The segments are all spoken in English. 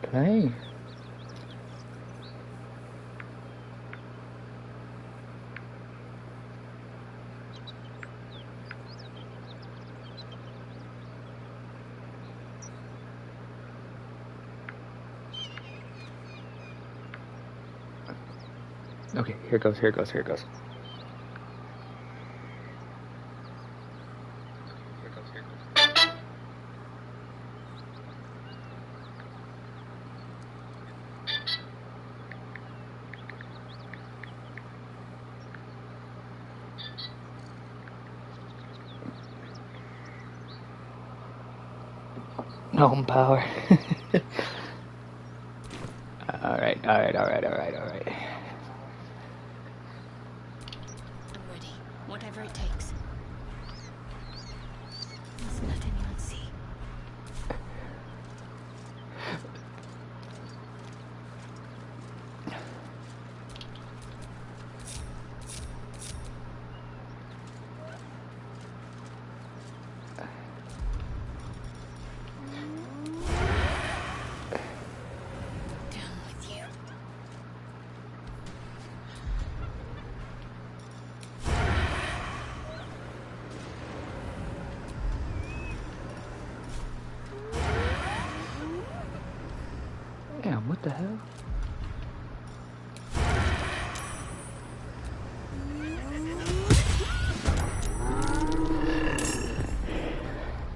Okay. Okay, here goes, here goes, here goes. Gnome power. Alright. I'm ready. Whatever it takes. Must let anyone see. Damn, what the hell?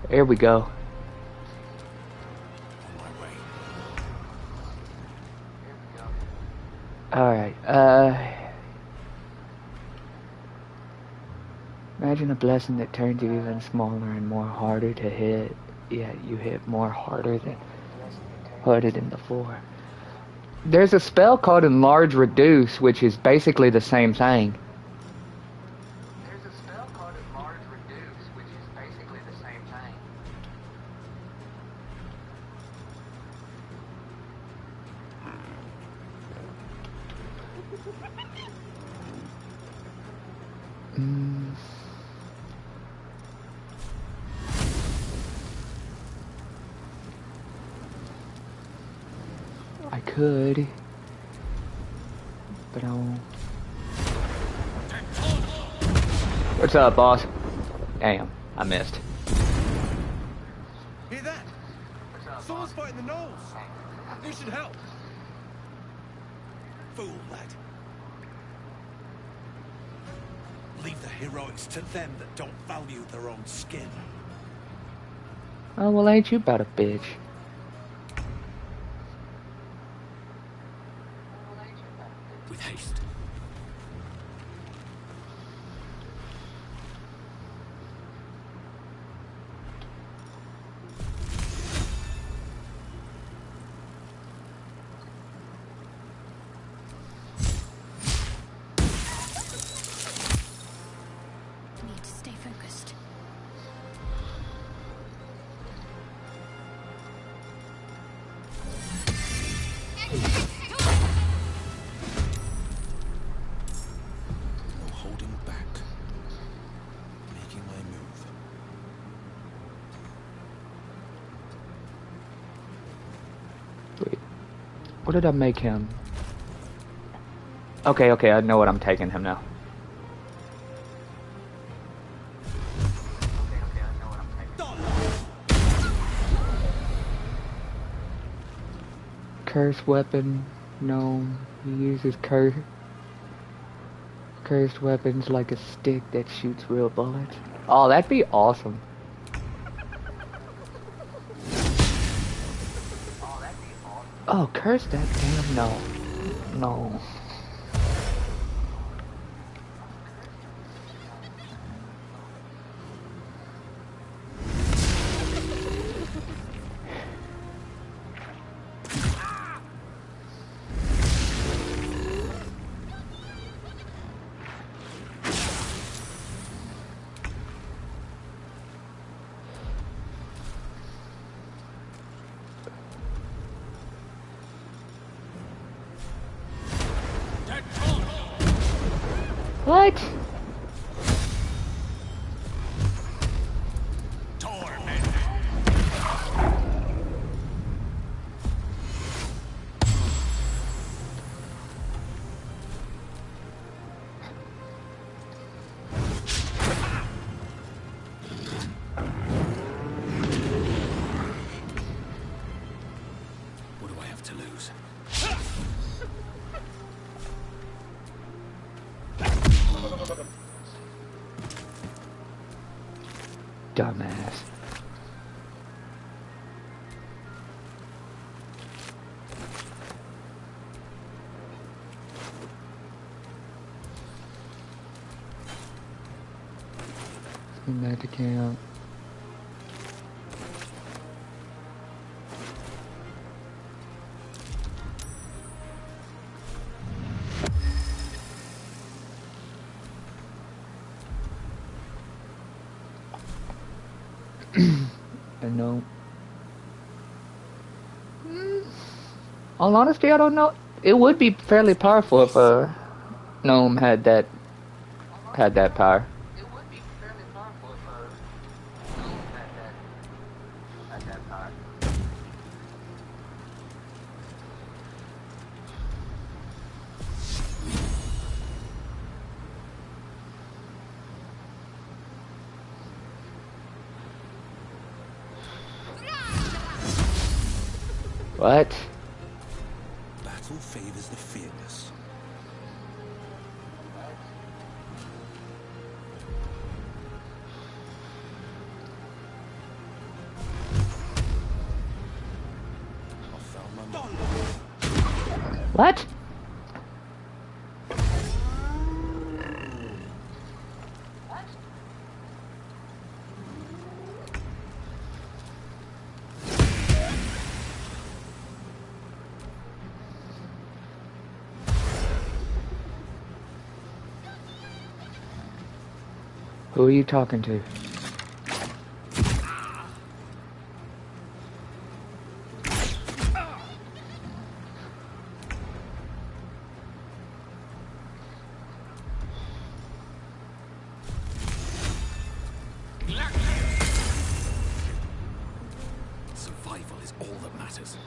Here we go. Alright, imagine a blessing that turns you even smaller and more harder to hit. Yeah, you hit more harder than before. There's a spell called Enlarge Reduce, which is basically the same thing. I could, but I won't. What's up, boss? Damn, I missed. Hear that? Someone's fighting the Gnolls. You should help. Fool, lad. Leave the heroics to them that don't value their own skin. Oh, well, ain't you about a bitch? With haste. Need to stay focused. No holding back. Making my move. Wait, what did I make him? Okay, I know what I'm taking him now. Cursed weapon, gnome. He uses cursed weapons like a stick that shoots real bullets. Oh, that'd be awesome. Oh, curse that damn no. What? I have to lose? Dumbass. Send that to camp. I know. All honesty, I don't know. It would be fairly powerful if a gnome had that power. It would be fairly powerful if a gnome had that power. What? Battle favors the fearless. What? Who are you talking to? Survival is all that matters.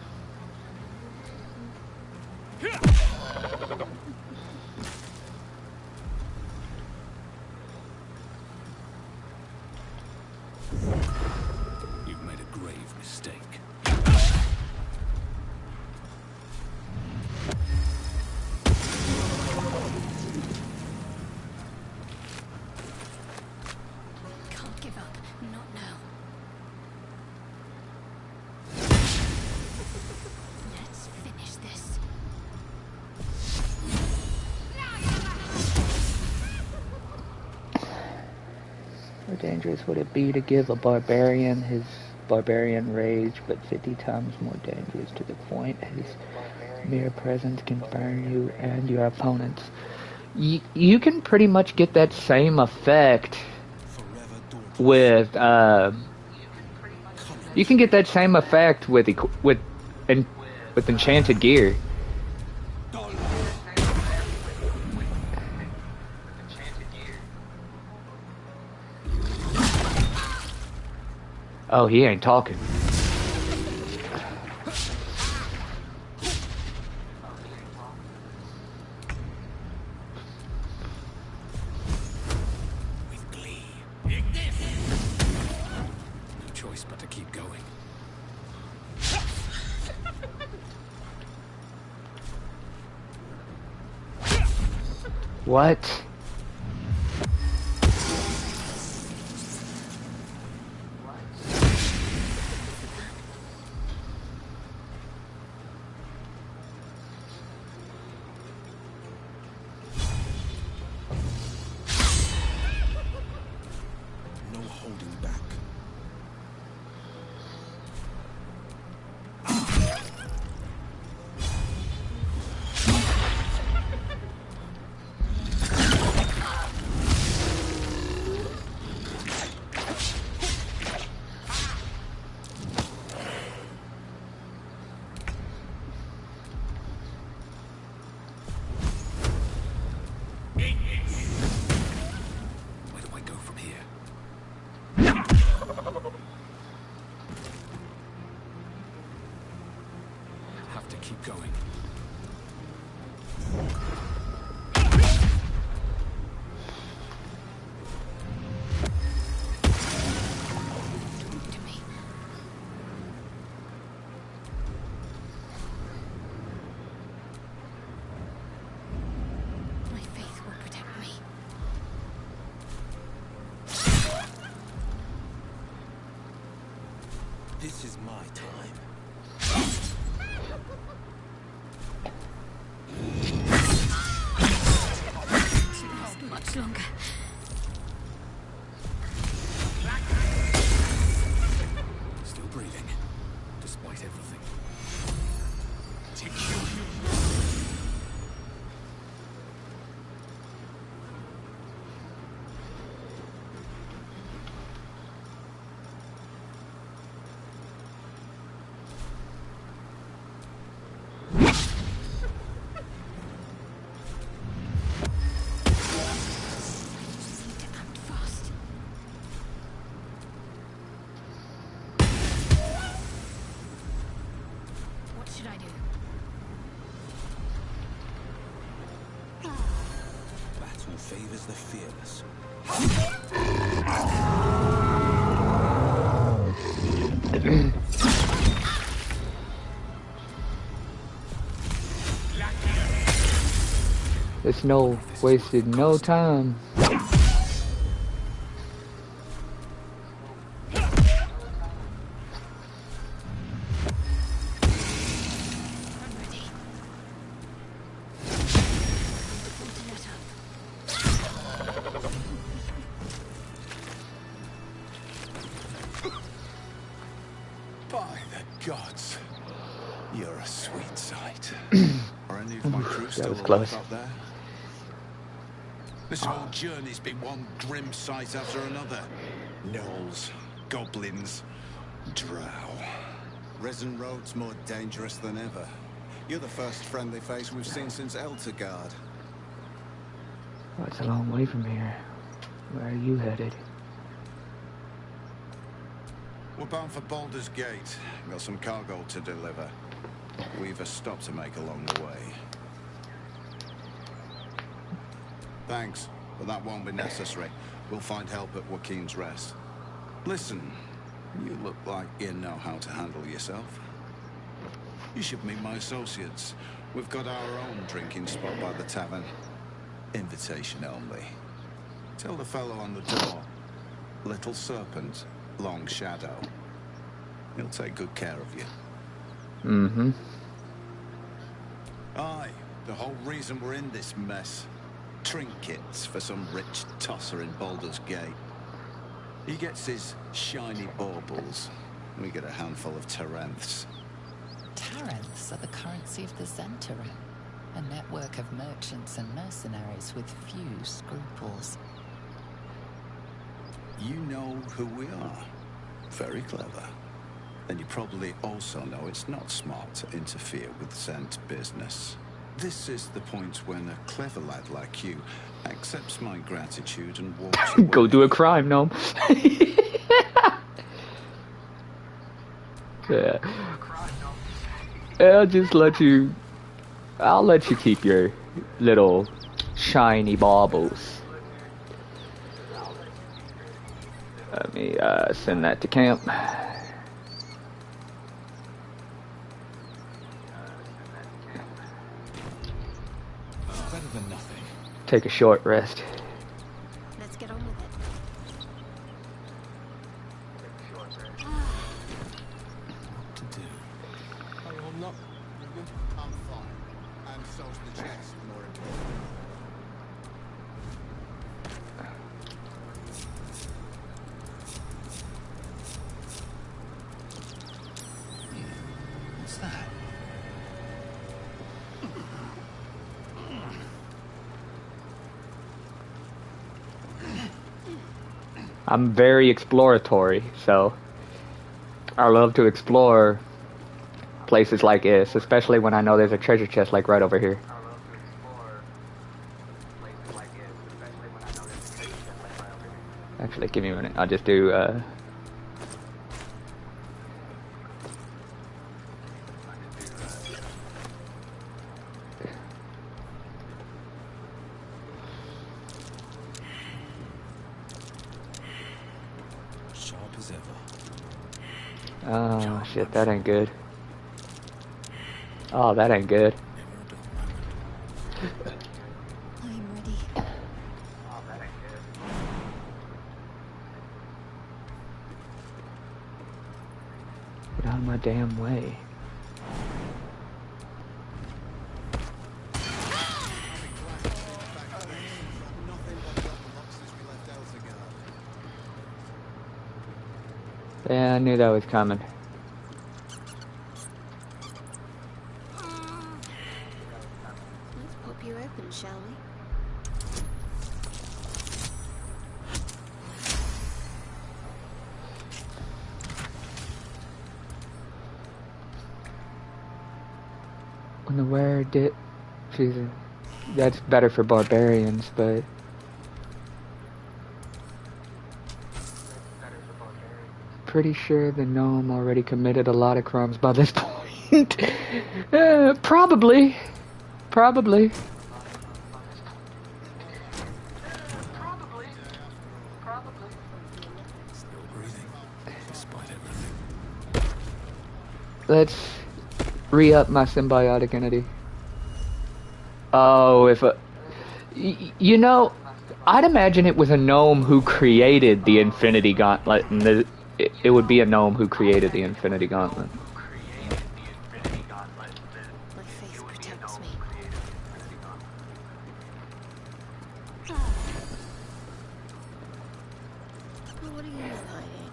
You've made a grave mistake. Can't give up. Not now. Let's finish this. How dangerous would it be to give a barbarian his barbarian rage, but 50 times more dangerous to the point his mere presence can burn you and your opponents? You can pretty much get that same effect with you can get that same effect with enchanted gear. Oh, he ain't talking. With glee. No choice but to keep going. What? No holding back. Where do I go from here? Have to keep going. To me. who favors the fearless. This Gnoll wasted no time. By the gods, you're a sweet sight. Are any of my crew still alive up there? This whole journey's been one grim sight after another. Gnolls, goblins, drow. Resin Road's more dangerous than ever. You're the first friendly face we've seen since Eltergard. Oh, it's a long way from here. Where are you headed? We're bound for Baldur's Gate. Got some cargo to deliver. We've a stop to make along the way. Thanks, but that won't be necessary. We'll find help at Joaquin's Rest. Listen, you look like you know how to handle yourself. You should meet my associates. We've got our own drinking spot by the tavern. Invitation only. Tell the fellow on the door. Little Serpent, Long Shadow. He'll take good care of you. Mm-hmm. Aye, the whole reason we're in this mess. Trinkets for some rich tosser in Baldur's Gate. He gets his shiny baubles. We get a handful of Taranths. Taranths are the currency of the Zentarim, a network of merchants and mercenaries with few scruples. You know who we are. Very clever. And you probably also know it's not smart to interfere with Zent business. This is the point when a clever lad like you accepts my gratitude and walks away. Go do a crime, Gnome. Yeah. I'll just let you... I'll let you keep your little shiny baubles. Let me send that to camp. Better than nothing. Take a short rest. Let's get on with it. What to do? I'm fine. And so's the chest, more important. What's that? I'm very exploratory, so I love to explore places like this, especially when I know there's a treasure chest like right over here. Actually, give me a minute. I'll just do Sharp as ever. oh shit, that ain't good. Oh, that ain't good. I'm ready. Get out of my damn way. Yeah, I knew that was coming. Let's pop you open, shall we? Wonder where did... Jesus. That's better for barbarians, but... Pretty sure the gnome already committed a lot of crimes by this point. Probably. Probably. let's re-up my symbiotic entity. Oh, if a... You know, I'd imagine it was a gnome who created the Infinity Gauntlet, and it would be a gnome who created the Infinity Gauntlet. My faith protects me. What are you hiding?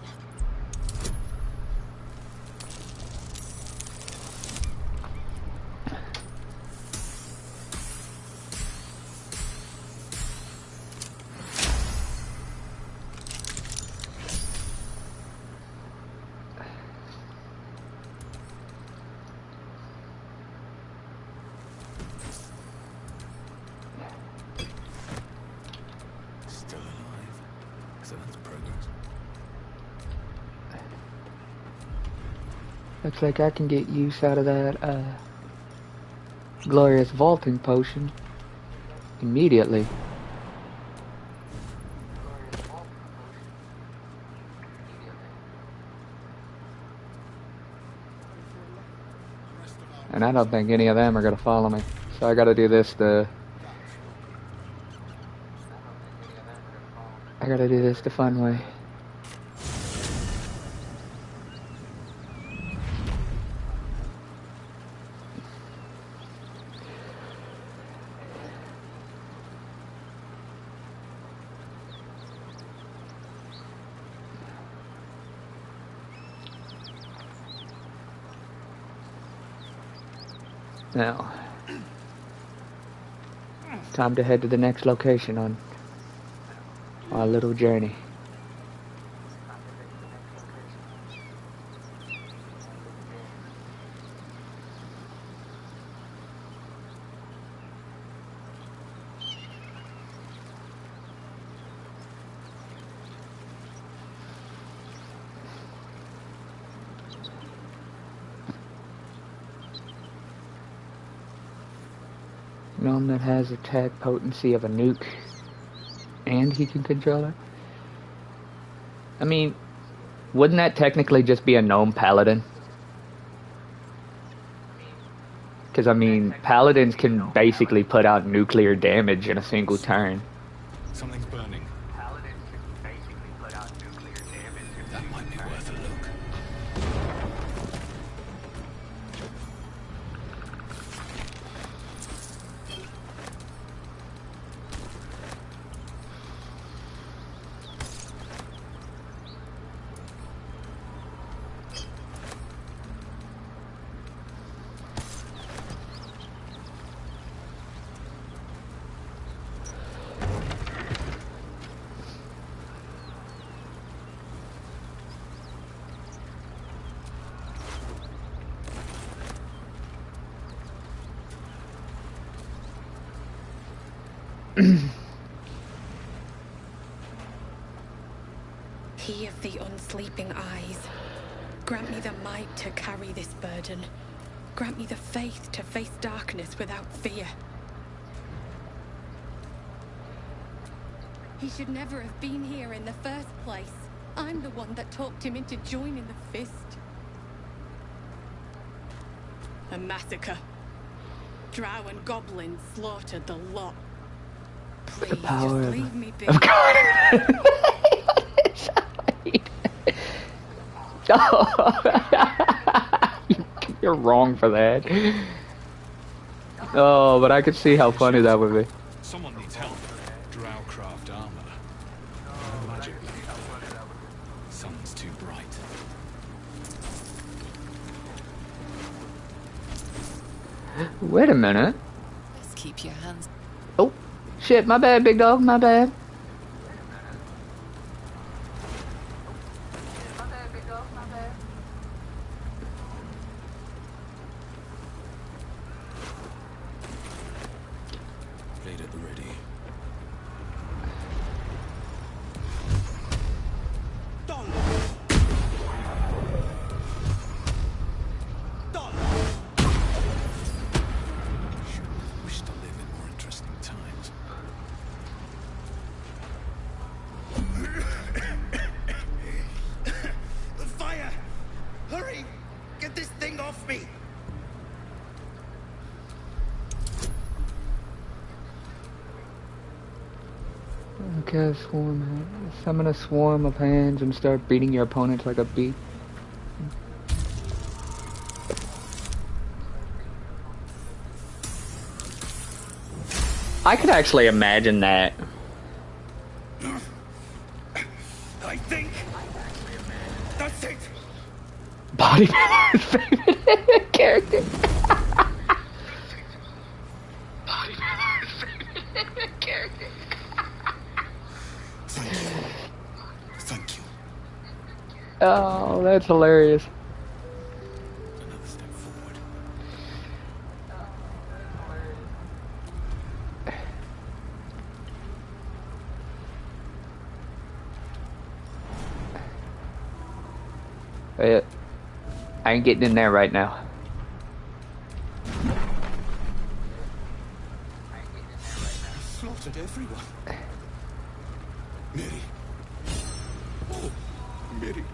Still alive. So that's progress. Looks like I can get use out of that, glorious vaulting potion immediately. And I don't think any of them are gonna follow me. So I gotta do this the fun way. Now, it's time to head to the next location on our little journey. Gnome that has attack potency of a nuke, and he can control it. I mean, wouldn't that technically just be a gnome paladin? Because, I mean, paladins can basically put out nuclear damage in a single turn. Something's burning. That might be worth a look. He of the unsleeping eyes, grant me the might to carry this burden. Grant me the faith to face darkness without fear. He should never have been here in the first place. I'm the one that talked him into joining the fist. A massacre. Drow and goblins slaughtered the lot. Please, The power just leave me be. of God. You're wrong for that. Oh, but I could see how funny that would be. Someone needs help. Drowcraft armor. No magic. Sun's too bright. Wait a minute. Let's keep your hands. Oh, shit, my bad, big dog, my bad. Blade at the ready. Wish to live in more interesting times. Cast swarm hand. Summon a swarm of hands and start beating your opponents like a bee. I could actually imagine that. I think that's it. Bodybuilder's favorite character. Bodybuilder's favorite character. Thank you. Thank you. Oh, that's hilarious. Another step forward. I ain't getting in there right now. Slaughtered everyone. Mary. Oh, Mary.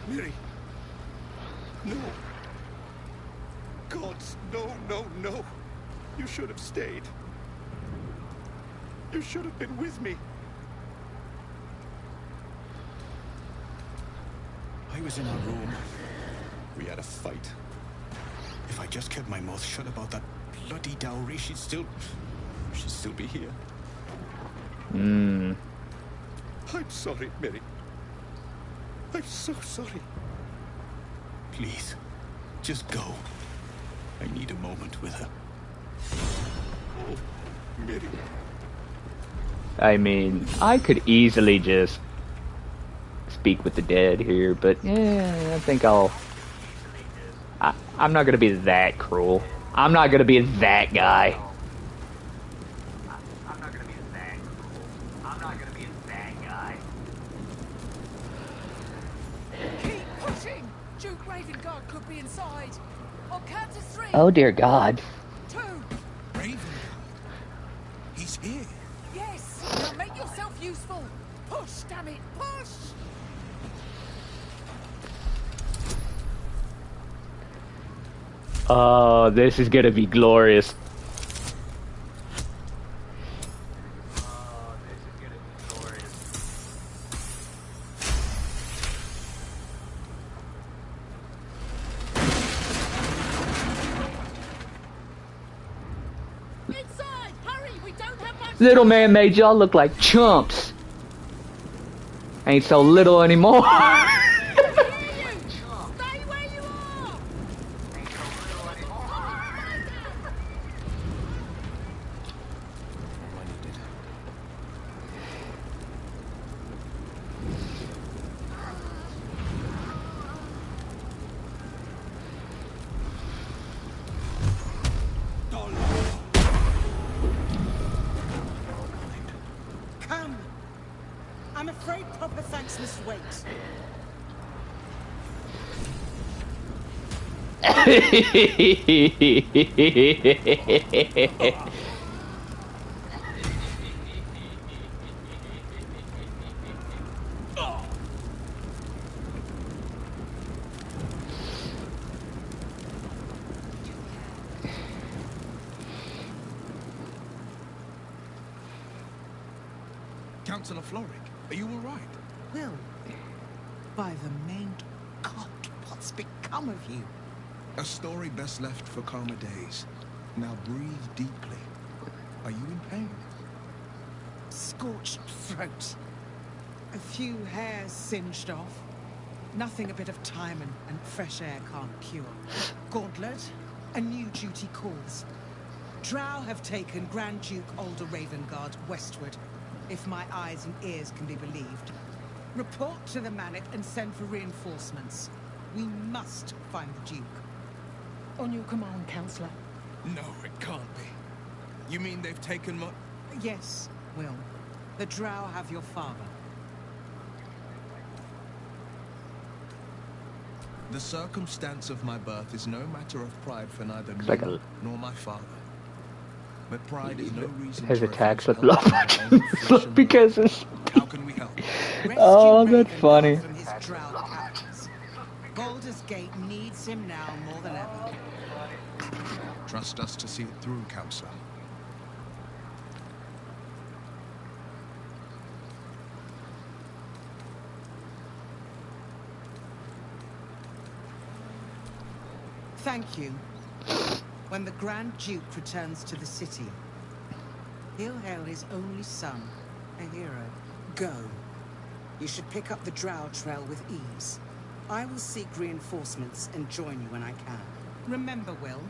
Mary. No. Gods, no, no, no. You should have stayed. You should have been with me. I was in our room. We had a fight. If I just kept my mouth shut about that bloody dowry, she'd still be here. I'm sorry, Mary. I'm so sorry. Please, just go. I need a moment with her. Oh, Mary. I mean, I could easily just speak with the dead here, but yeah, I think I'm not gonna be that cruel. I'm not gonna be that guy. I'm not gonna be that cruel. I'm not gonna be that guy. Keep pushing! Duke Ravengard could be inside. On count to 3. Oh dear God. 2. Ravengard. He's here. Yes! Now make yourself useful. Push, damn it, push! Oh, this is gonna be glorious. Inside! Hurry! We don't have much Little man made y'all look like chumps. Ain't so little anymore. time. Stay where you are! Come. I'm afraid proper thanks must wait. Councillor Floric, are you all right? Will, by the main God, what's become of you? A story best left for calmer days. Now breathe deeply. Are you in pain? Scorched throat. A few hairs singed off. Nothing a bit of time and fresh air can't cure. Gauntlet, a new duty calls. Drow have taken Grand Duke Alder Ravengard westward, if my eyes and ears can be believed. Report to the Manic and send for reinforcements. We must find the Duke. On your command, Councillor. No, it can't be. You mean they've taken my... Yes, Will. The Drow have your father. The circumstance of my birth is no matter of pride for neither me like a- nor my father. But pride is no reason His to attacks refuse with help love from my own flesh and blood. because it's. How can we help? Oh, Rescue that's Ravengard funny. from his Drow captors. Baldur's Gate needs him now more than ever. Trust us to see it through, Councillor. Thank you. When the Grand Duke returns to the city, he'll hail his only son a hero. Go. You should pick up the Drow trail with ease. I will seek reinforcements and join you when I can. Remember, Will,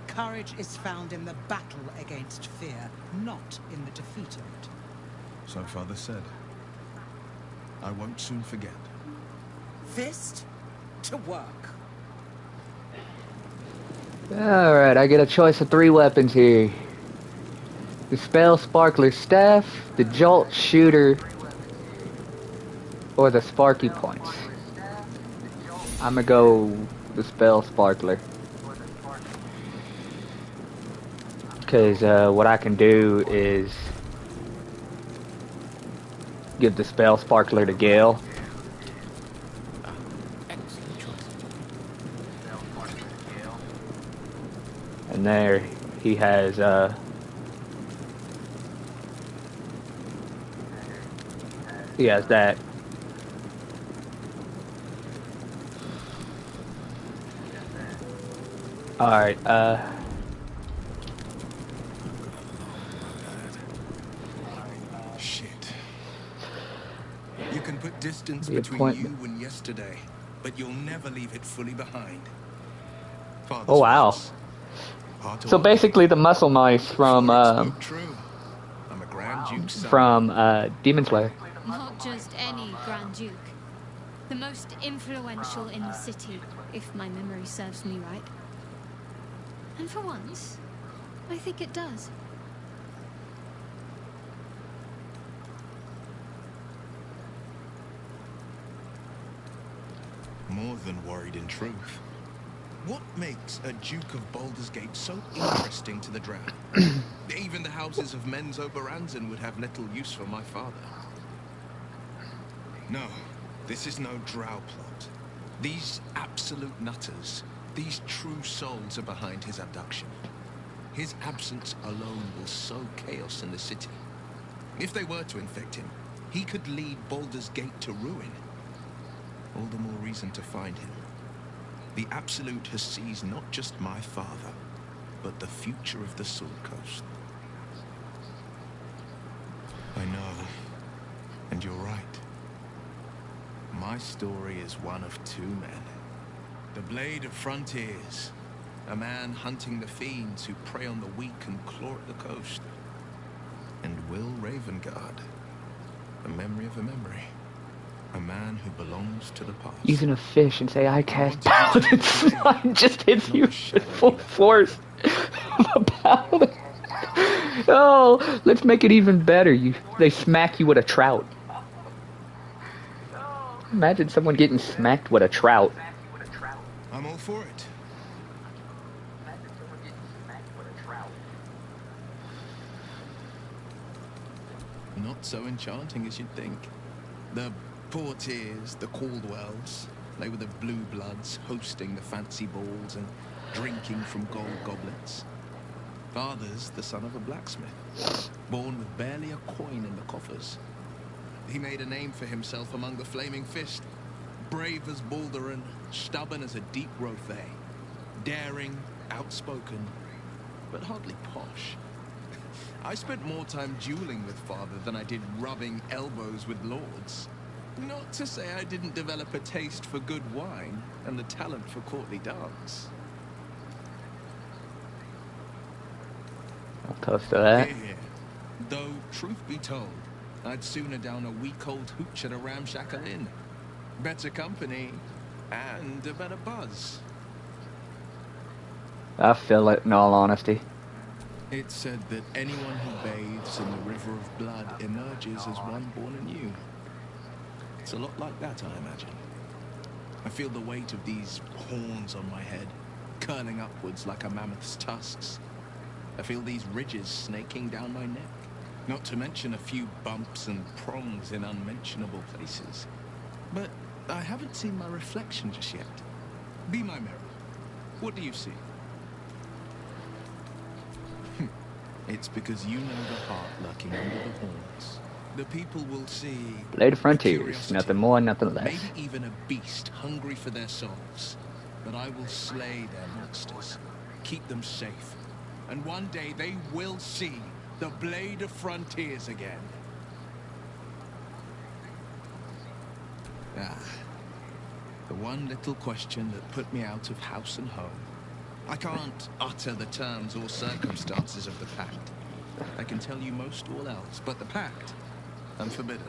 courage is found in the battle against fear, not in the defeat of it. So Father said. I won't soon forget. Fist to work. Alright, I get a choice of 3 weapons here. The Spell Sparkler Staff, the Jolt Shooter, or the Sparky Points. I'm gonna go the Spell Sparkler. Because what I can do is give the Spell Sparkler to Gale. And there he has that. Alright, Shit. You can put distance The between appointment. you and yesterday, but you'll never leave it fully behind. Father's oh wow. words. Hard to So argue. basically the muscle mice from Sure, it spoke true. I'm a Grand Duke's son. Demon Slayer. Not just any Grand Duke. The most influential in the city, if my memory serves me right. And for once, I think it does. More than worried in truth. What makes a Duke of Baldur's Gate so interesting to the Drow? Even the houses of Men's Oberanzen would have little use for my father. No, this is no Drow plot. These absolute nutters, these true souls are behind his abduction. His absence alone will sow chaos in the city. If they were to infect him, he could lead Baldur's Gate to ruin. All the more reason to find him. The Absolute has seized not just my father, but the future of the Sword Coast. I know, and you're right. My story is one of 2 men. The Blade of Frontiers, a man hunting the fiends who prey on the weak and claw at the coast. And Will Ravengard, the memory of a memory. A man who belongs to the past. Using a fish and say I cast Paladin Slime just hits you with full force. Paladin. Oh, let's make it even better. They smack you with a trout. Imagine someone getting smacked with a trout. I'm all for it. Not so enchanting as you'd think. The Portiers, the Caldwells, they were the blue bloods hosting the fancy balls and drinking from gold goblets. Father's the son of a blacksmith, born with barely a coin in the coffers. He made a name for himself among the Flaming Fist, brave as Baldur and stubborn as a deep Rothay, daring, outspoken, but hardly posh. I spent more time dueling with Father than I did rubbing elbows with lords. Not to say I didn't develop a taste for good wine and the talent for courtly dance. I'll toast to that. Hear, hear. Though, truth be told, I'd sooner down a week-old hooch at a ramshackle inn. Better company, and a better buzz. I feel it, in all honesty. It's said that anyone who bathes in the river of blood emerges as one born anew. It's a lot like that, I imagine. I feel the weight of these horns on my head, curling upwards like a mammoth's tusks. I feel these ridges snaking down my neck. Not to mention a few bumps and prongs in unmentionable places. But I haven't seen my reflection just yet. Be my mirror. What do you see? It's because you know the heart lurking under the horns. The people will see... Blade of Frontiers, curiosity, nothing more, nothing less. Maybe even a beast hungry for their souls. But I will slay their monsters, keep them safe, and one day they will see the Blade of Frontiers again. Ah, the one little question that put me out of house and home. I can't utter the terms or circumstances of the pact. I can tell you most all else, but the pact, unforbidden,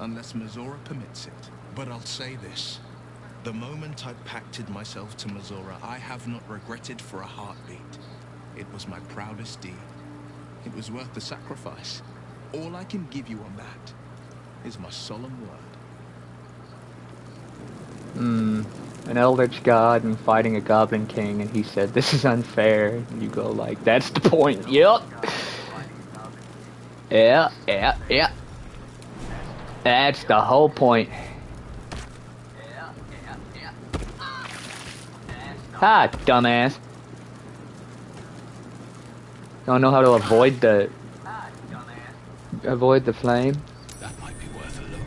unless Mizora permits it. But I'll say this. The moment I pacted myself to Mizora, I have not regretted for a heartbeat. It was my proudest deed. It was worth the sacrifice. All I can give you on that is my solemn word. An eldritch god and fighting a goblin king, and he said, "This is unfair." And you go like, "That's the point." Yep. Yeah. That's the whole point. Ha, dumbass. Don't know how to avoid the flame. That might be worth a look.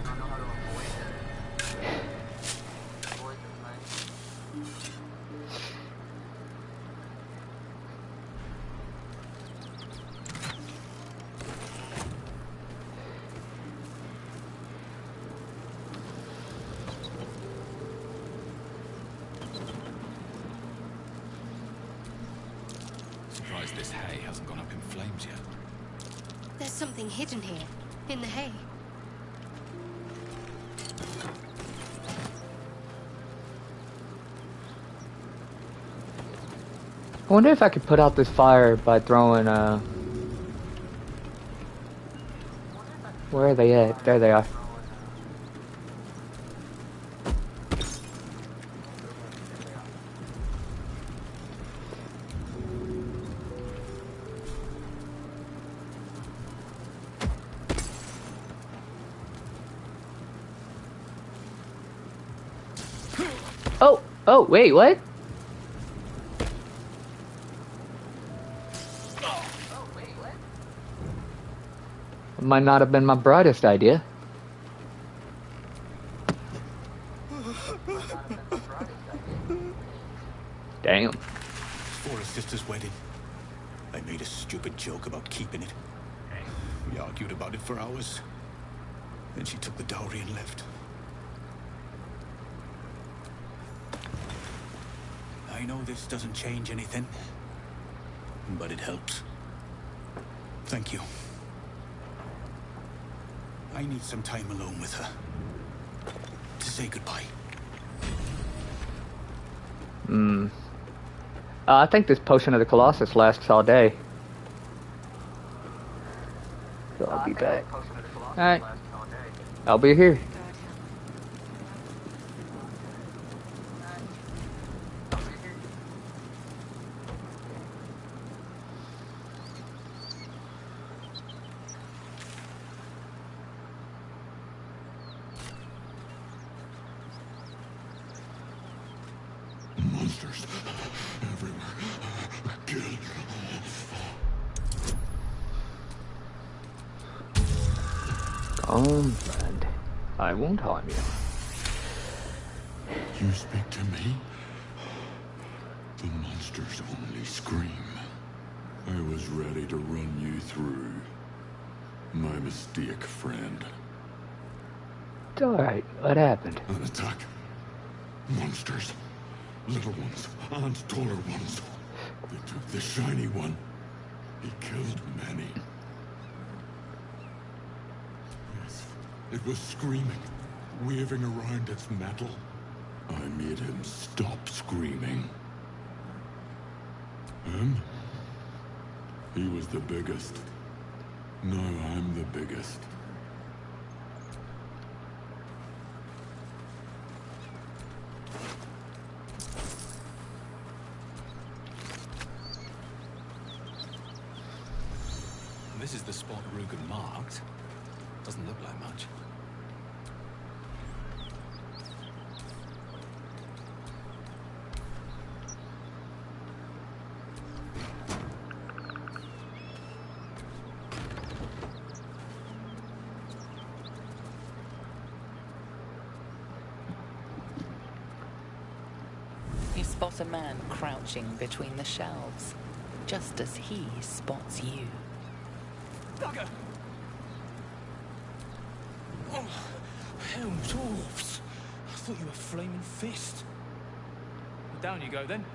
Surprised this hay hasn't gone up in flames yet. There's something hidden here, in the hay. I wonder if I could put out this fire by throwing, where are they at? There they are. Oh, wait, what? Might not have been my brightest idea. Damn. For her sister's wedding, I made a stupid joke about keeping it. We argued about it for hours. Then she took the dowry and left. I know this doesn't change anything, but it helps. Thank you. I need some time alone with her to say goodbye. I think this potion of the Colossus lasts all day. So I'll be back. Alright. I'll be here. Monsters everywhere. Kill. Come, friend. I won't harm you. You speak to me? The monsters only scream. I was ready to run you through. My mistake, friend. It's alright. What happened? An attack. Monsters. Little ones and taller ones. They took the shiny one. He killed many. Yes, it was screaming, waving around its metal. I made him stop screaming. And he was the biggest. Now I'm the biggest. This is the spot Rugen marked. Doesn't look like much. His spot a man crouching between the shelves, just as he spots you. Bugger! Oh, hell, dwarves! I thought you were Flaming Fist. Well, down you go then.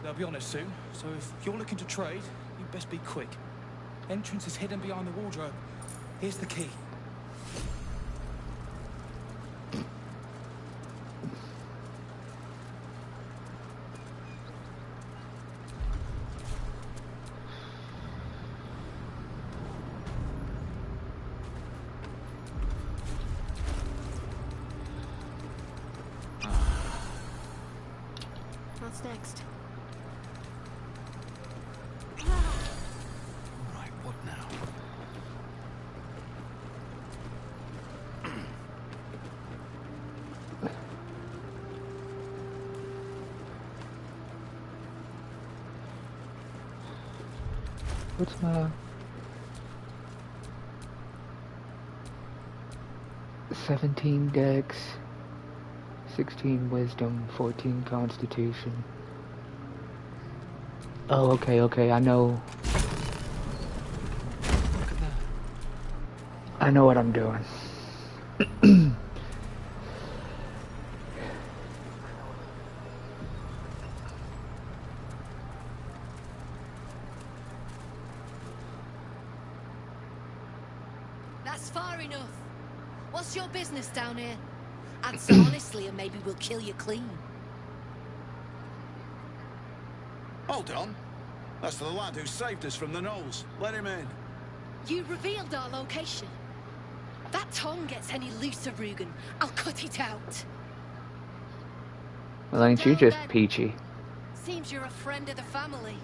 They'll be on us soon, so if you're looking to trade, you'd best be quick. Entrance is hidden behind the wardrobe. Here's the key. What's next? Right, what now? What's my 17 dex, 16 wisdom, 14 constitution. Oh, okay, I know. I know what I'm doing. That's far enough. What's your business down here? Answer honestly and maybe we'll kill you clean. Hold on. That's the lad who saved us from the Gnolls. Let him in. You revealed our location. That tongue gets any looser, Rugen, I'll cut it out. Well, ain't you just peachy? Seems you're a friend of the family.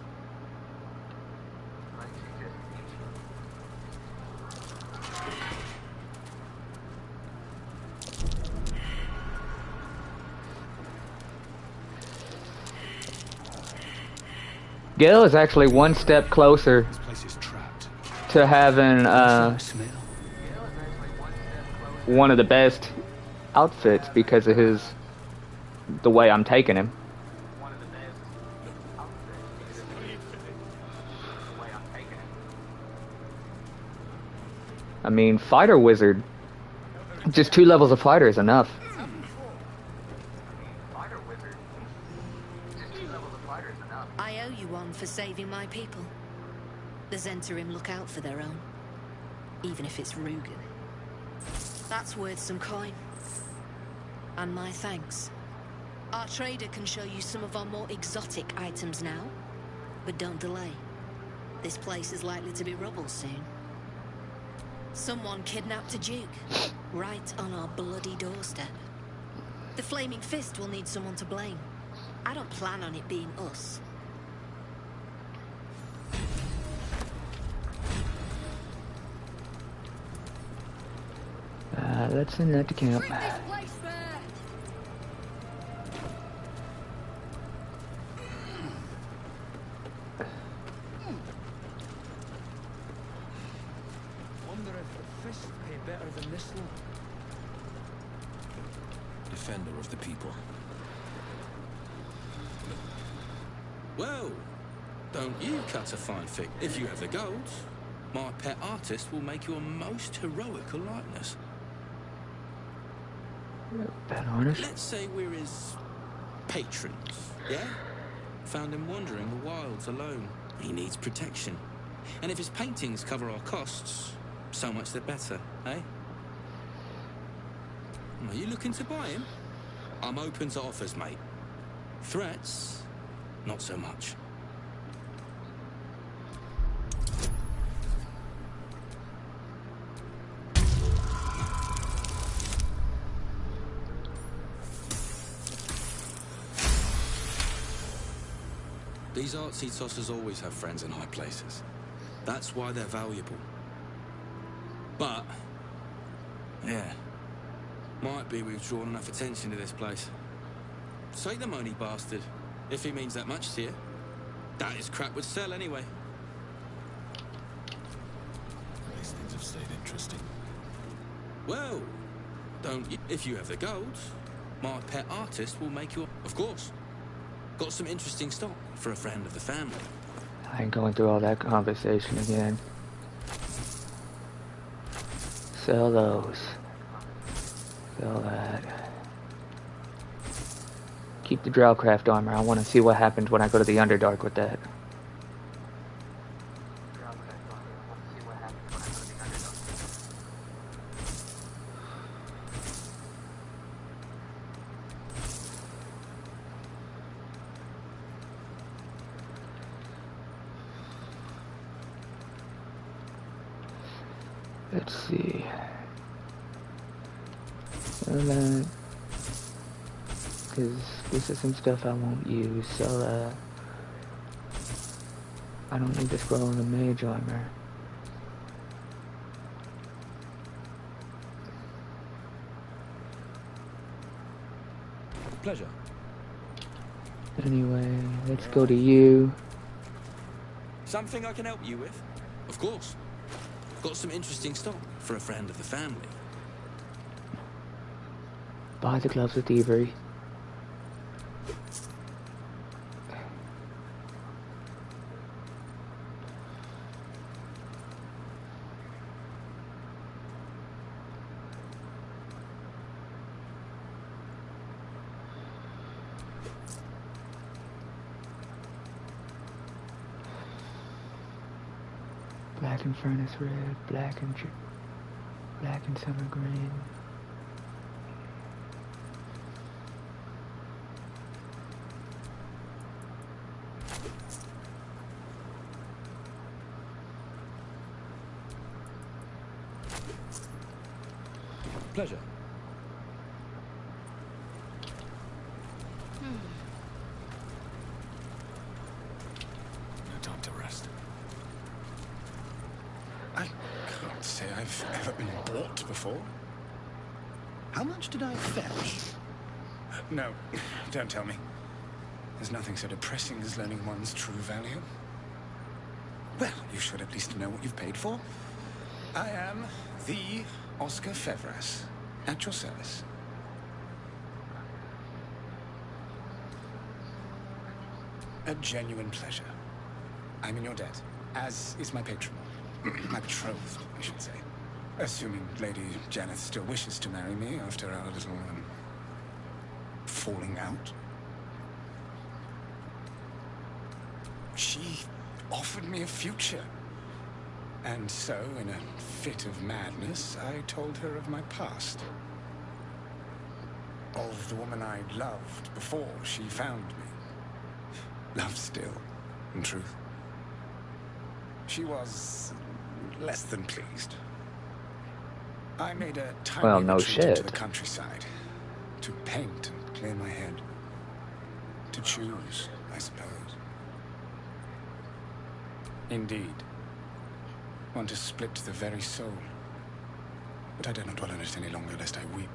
Gil is actually one step closer to having one of the best outfits because of the way I'm taking him. I mean, fighter wizard, just 2 levels of fighter is enough. I owe you one for saving my people. The Zentarim look out for their own, even if it's Rugen. That's worth some coin. And my thanks. Our trader can show you some of our more exotic items now, but don't delay. This place is likely to be rubble soon. Someone kidnapped a duke, right on our bloody doorstep. The Flaming Fist will need someone to blame. I don't plan on it being us. Let's send that to camp. Wonder if the Fist pay better than this one. Defender of the people. Well, don't you cut a fine fig. If you have the gold, my pet artist will make you a most heroical likeness. Pet artist? Let's say we're his patrons, yeah? Found him wandering the wilds alone. He needs protection. And if his paintings cover our costs, so much the better, eh? Are you looking to buy him? I'm open to offers, mate. Threats? Not so much. These artsy tossers always have friends in high places. That's why they're valuable. But, yeah, might be we've drawn enough attention to this place. Say the money bastard, if he means that much to you. That is crap would sell anyway. These things have stayed interesting. Well, don't you? If you have the gold, my pet artist will make you... Of course. Got some interesting stock for a friend of the family. I ain't going through all that conversation again. Sell those. Sell that. Keep the Drowcraft armor. I want to see what happens when I go to the Underdark with that. Let's see. Because this is some stuff I won't use, so I don't need to scroll on the mage armor. Pleasure. Anyway, let's go to you. Something I can help you with? Of course. Got some interesting stock for a friend of the family. Buy the gloves of thievery. Black and furnace red, black and summer green. Pleasure. No time to rest. I can't say I've ever been bought before. How much did I fetch? No, don't tell me. There's nothing so depressing as learning one's true value. Well, you should at least know what you've paid for. I am the Oscar Fevras, at your service. A genuine pleasure. I'm in your debt, as is my patron. My betrothed, I should say. Assuming Lady Janeth still wishes to marry me after our little, falling out. She offered me a future. And so, in a fit of madness, I told her of my past. Of the woman I loved before she found me. Love still, in truth. She was less than pleased. I made a tiny retreat into the countryside. To paint and clear my head. To choose, I suppose. Indeed. One to split the very soul. But I dare not dwell on it any longer, lest I weep.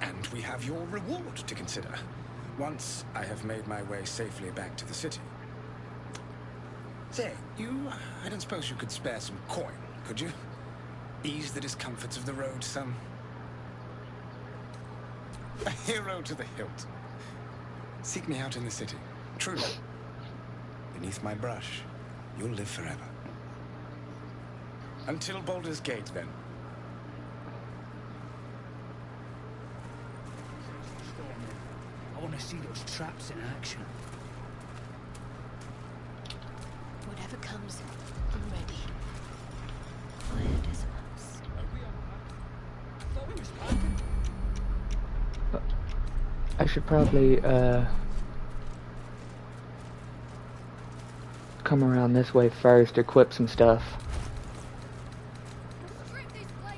And we have your reward to consider. Once I have made my way safely back to the city. Say, I don't suppose you could spare some coin, could you? Ease the discomforts of the road some. A hero to the hilt. Seek me out in the city. Truly. Beneath my brush, you'll live forever. Until Baldur's Gate, then. I want to see those traps in action. Whatever comes, I'm ready. Quiet as a mouse. I should probably come around this way first, equip some stuff.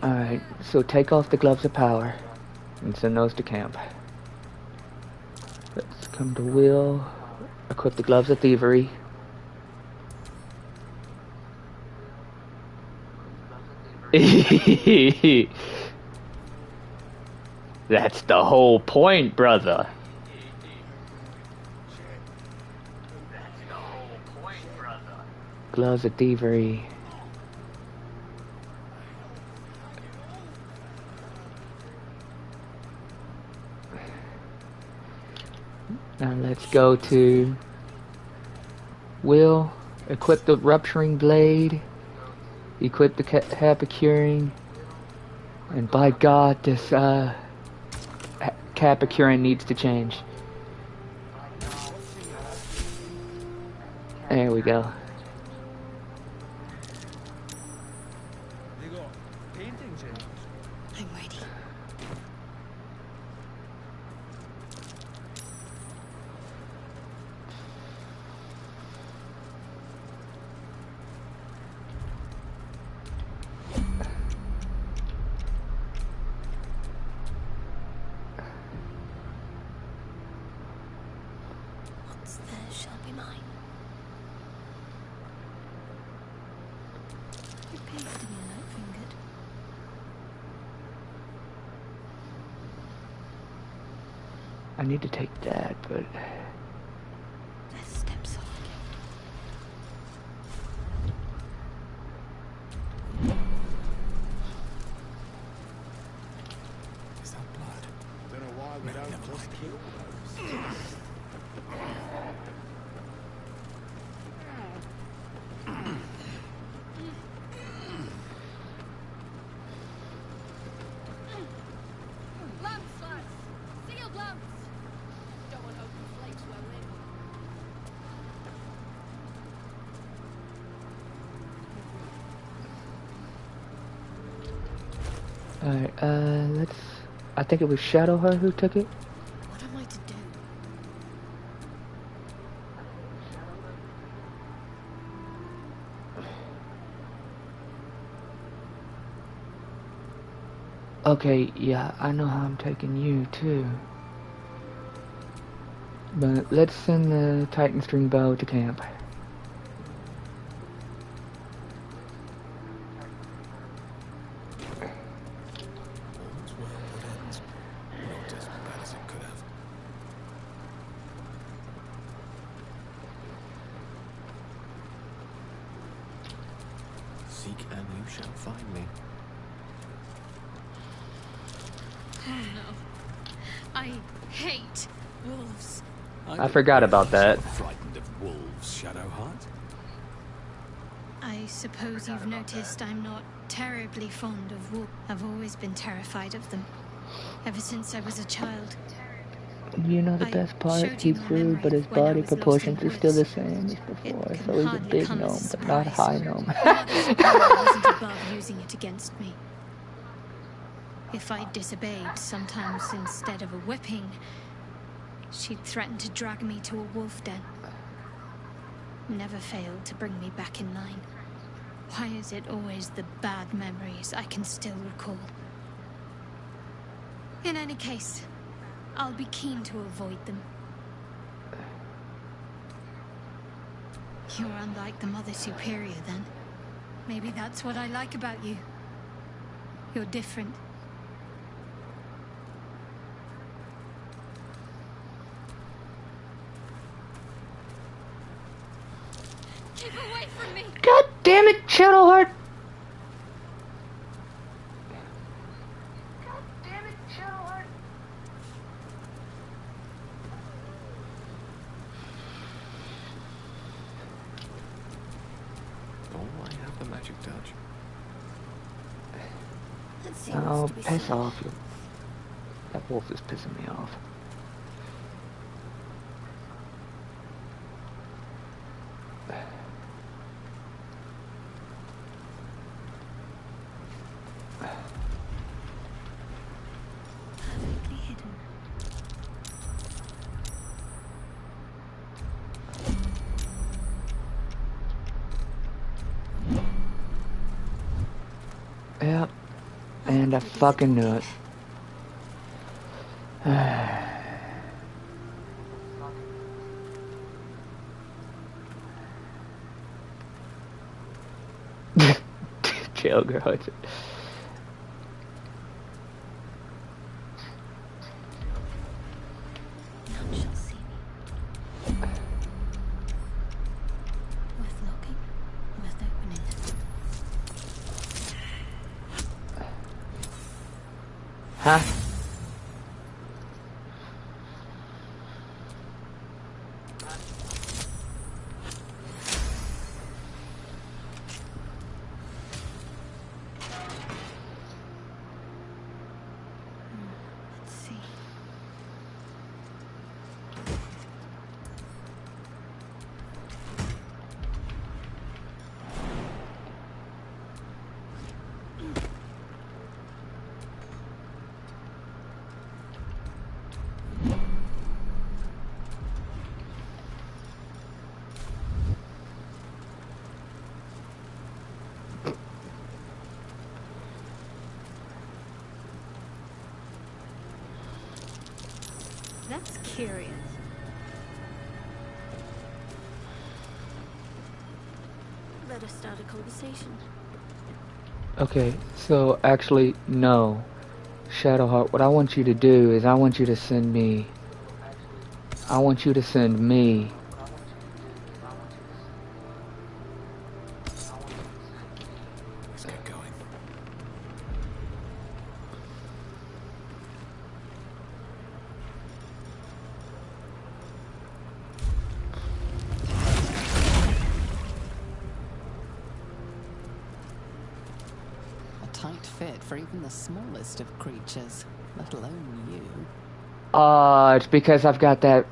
Alright, so take off the gloves of power and send those to camp. Let's come to Will, equip the gloves of thievery. That's the whole point, brother. Gloves of thievery. Now let's go to Will, equip the rupturing blade, equip the Capicuring, and by God, this Capicuring needs to change. There we go. I'm ready. What's theirs shall be mine. You paid to be light-fingered. I need to take that, but Let's step softly. Is that blood? Don't know why we don't just kill those. Lamps, lads! Sealed lamps! Don't want open flakes where we live. alright, let's... I think it was Shadowheart who took it. What am I to do? Okay, yeah, I know how I'm taking you too. But let's send the Titan String Bow to camp. All's well that ends. Not as bad as it could have. Seek and you shall find me. Oh no. I hate wolves. I forgot about that. Frightened of wolves, Shadowheart? I suppose you've noticed I'm not terribly fond of wolves. I've always been terrified of them. Ever since I was a child. You know the I best part? showed you He's my rude, memory but his when I body was lost in proportions the are still the woods. same as before. It So can he's a hardly big come as gnome, a but not a high surprise. gnome. Mother superior wasn't above using it against me. If I disobeyed, sometimes instead of a whipping, she'd threaten to drag me to a wolf den. Never failed to bring me back in line. Why is it always the bad memories I can still recall? In any case, I'll be keen to avoid them. You're unlike the Mother Superior, then. Maybe that's what I like about you. You're different. Keep away from me! God damn it, Shadowheart! God damn it, Shadowheart! Oh, I have the magic touch. Let's see Oh, what's to be piss seen. off. That wolf is pissing me off. Perfectly hidden. Yep. And I fucking knew it. Jail girl. None shall see me. Worth locking, worth opening. Huh? curious. Let us start a conversation. Okay, so actually, no. Shadowheart, what I want you to do is I want you to send me... Let's get going. A tight fit for even the smallest of creatures, let alone you. It's because I've got that...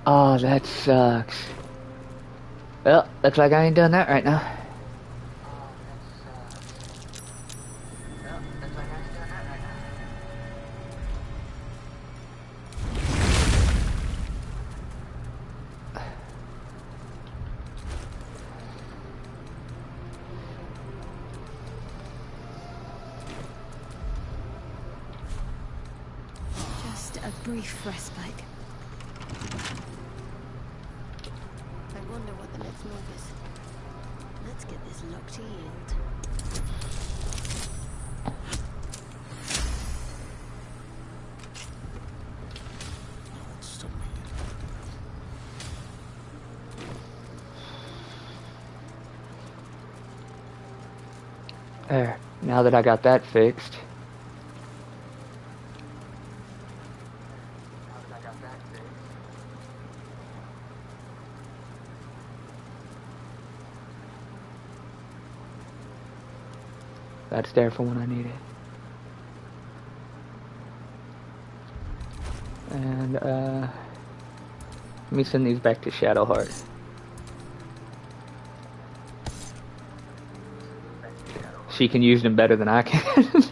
Oh, that sucks. Well, looks like I ain't doing that right now. Just a brief respite. I wonder what the next move is. Let's get this lock to yield. There, now that I got that fixed. That's there for when I need it. And, let me send these back to Shadowheart. She can use them better than I can.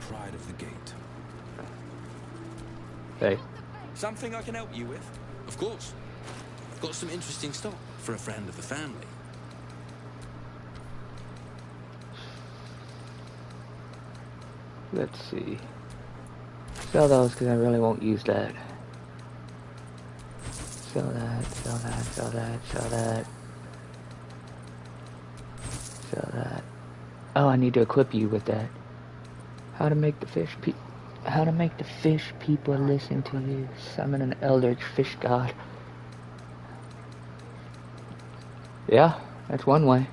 Pride of the gate. Hey. Something I can help you with? Of course. Got some interesting stock for a friend of the family. Let's see. Sell those because I really won't use that. Sell that, sell that, sell that, sell that. Sell that. Oh, I need to equip you with that. How to make the fish people listen to you. Summon an eldritch fish god. Yeah, that's one way.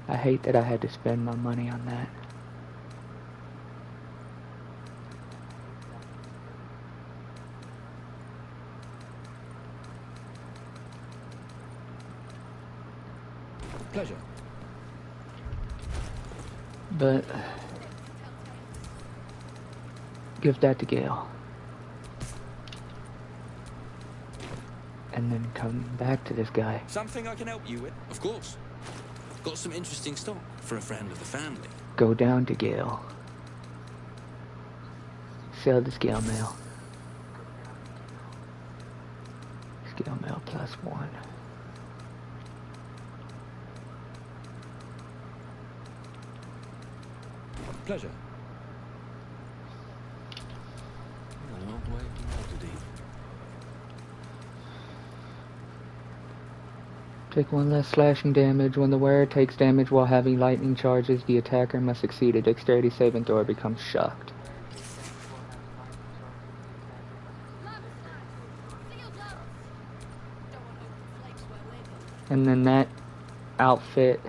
I hate that I had to spend my money on that. Pleasure. But give that to Gale. And then come back to this guy. Something I can help you with? Of course. Got some interesting stock for a friend of the family. Go down to Gale. Sell the scale mail. Scale mail +1. Pleasure. A long way from Baldur. Take 1 less slashing damage. When the wearer takes damage while having lightning charges, the attacker must succeed a dexterity saving throw or become shocked. And then that outfit.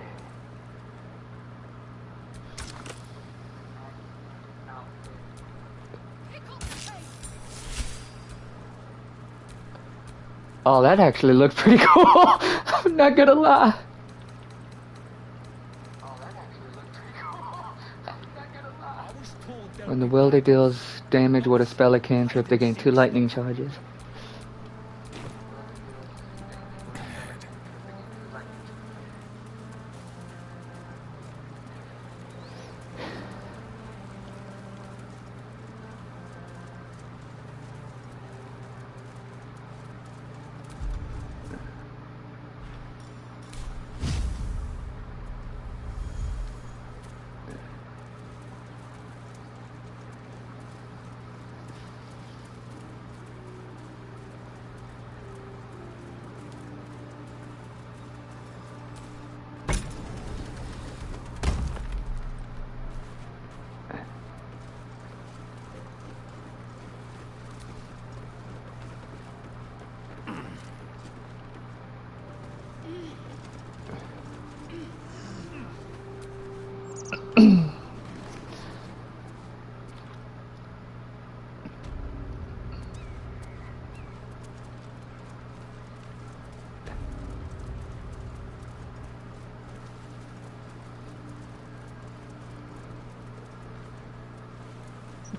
Oh, that actually looked pretty cool. I'm not gonna lie. When the wielder deals damage with a spell or cantrip, they gain 2 lightning charges.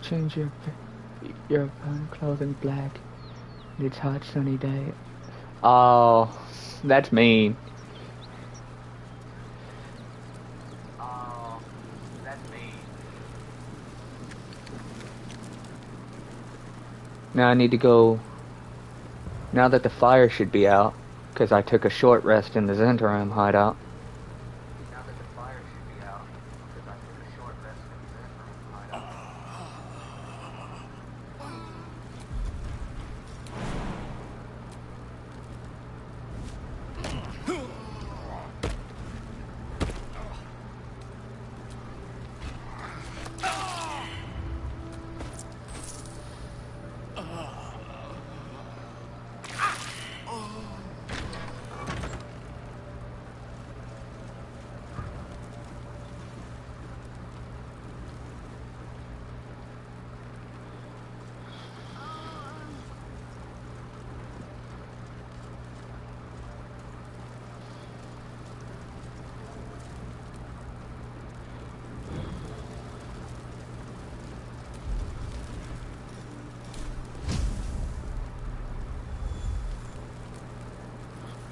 Change your opponent clothing black. It's hot sunny day. Oh, that's mean. Now I need to go. Now that the fire should be out, because I took a short rest in the Zentarum hideout.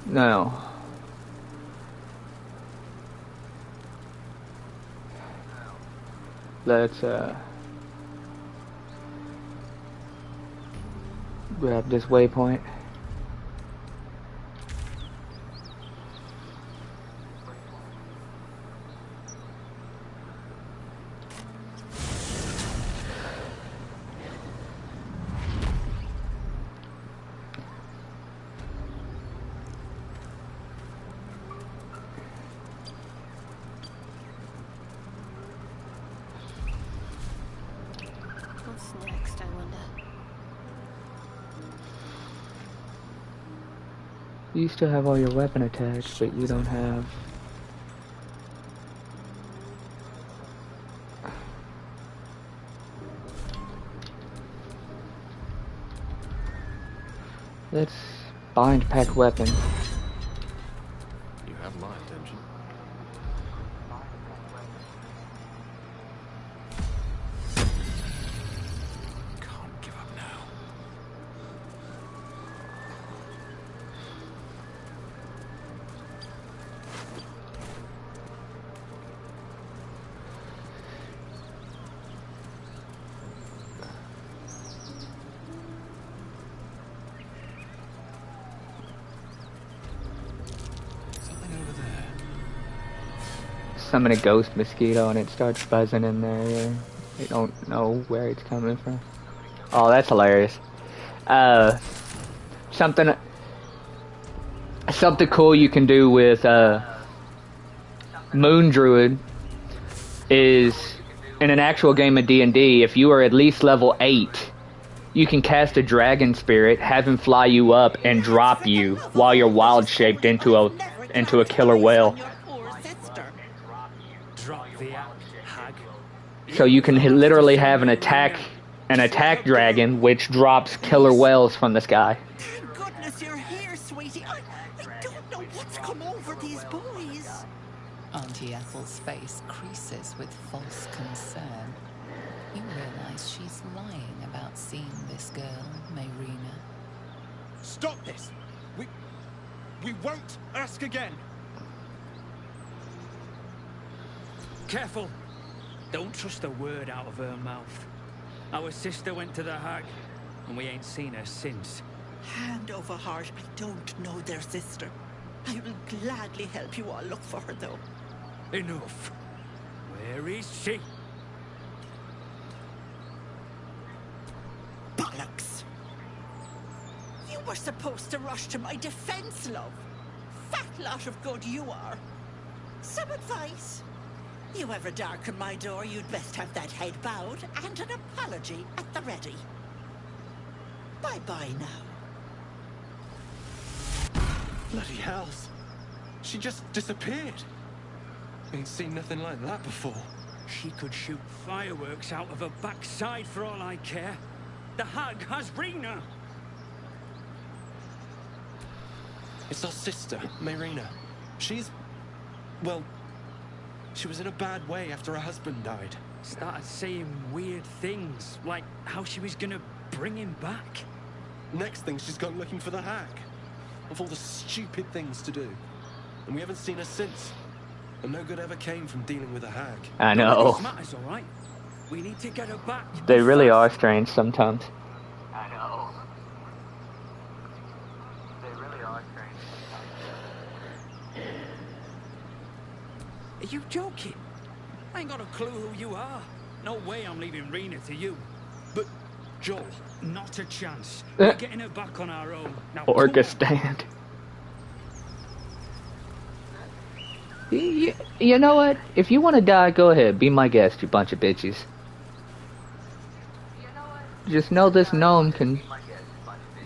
Now, let's grab this waypoint. What's next, I wonder? You still have all your weapon attacks, but you don't have... Let's bind pack weapon. You have my attention. Can't give up now. Summon a ghost mosquito and it starts buzzing in there. Yeah. They don't know where it's coming from. Oh, that's hilarious. Something cool you can do with Moon Druid is in an actual game of D&D, if you are at least level 8, you can cast a dragon spirit, have him fly you up, and drop you while you're wild shaped into a killer whale. So you can literally have an attack dragon which drops killer whales from the sky. Thank goodness you're here, sweetie. I don't know what's come over these boys. Auntie Ethel's face creases with false concern. You realize she's lying about seeing this girl, Mayrina. Stop this! We won't ask again! Careful! Don't trust a word out of her mouth. Our sister went to the hag, and we ain't seen her since. Hand over heart, I don't know their sister. I will gladly help you all look for her, though. Enough. Where is she? Bollocks! You were supposed to rush to my defense, love. Fat lot of good you are. Some advice? You ever darken my door, you'd best have that head bowed and an apology at the ready. Bye-bye now. Bloody hells. She just disappeared. Ain't seen nothing like that before. She could shoot fireworks out of her backside for all I care. The hag has Rena. It's our sister, Mayrina. She's... well... she was in a bad way after her husband died. Started saying weird things, like how she was gonna bring him back. Next thing, she's gone looking for the hag. Of all the stupid things to do. And we haven't seen her since. And no good ever came from dealing with a hag. I know. This matters, all right? We need to get her back. They really are strange sometimes. I know. They really are strange sometimes. Are you joking? I ain't got a clue who you are. No way I'm leaving Rena to you. But, Joel... Not a chance. We're getting her back on our own. Now, Orca stand. You know what? If you want to die, go ahead. Be my guest, you bunch of bitches. Just know this gnome can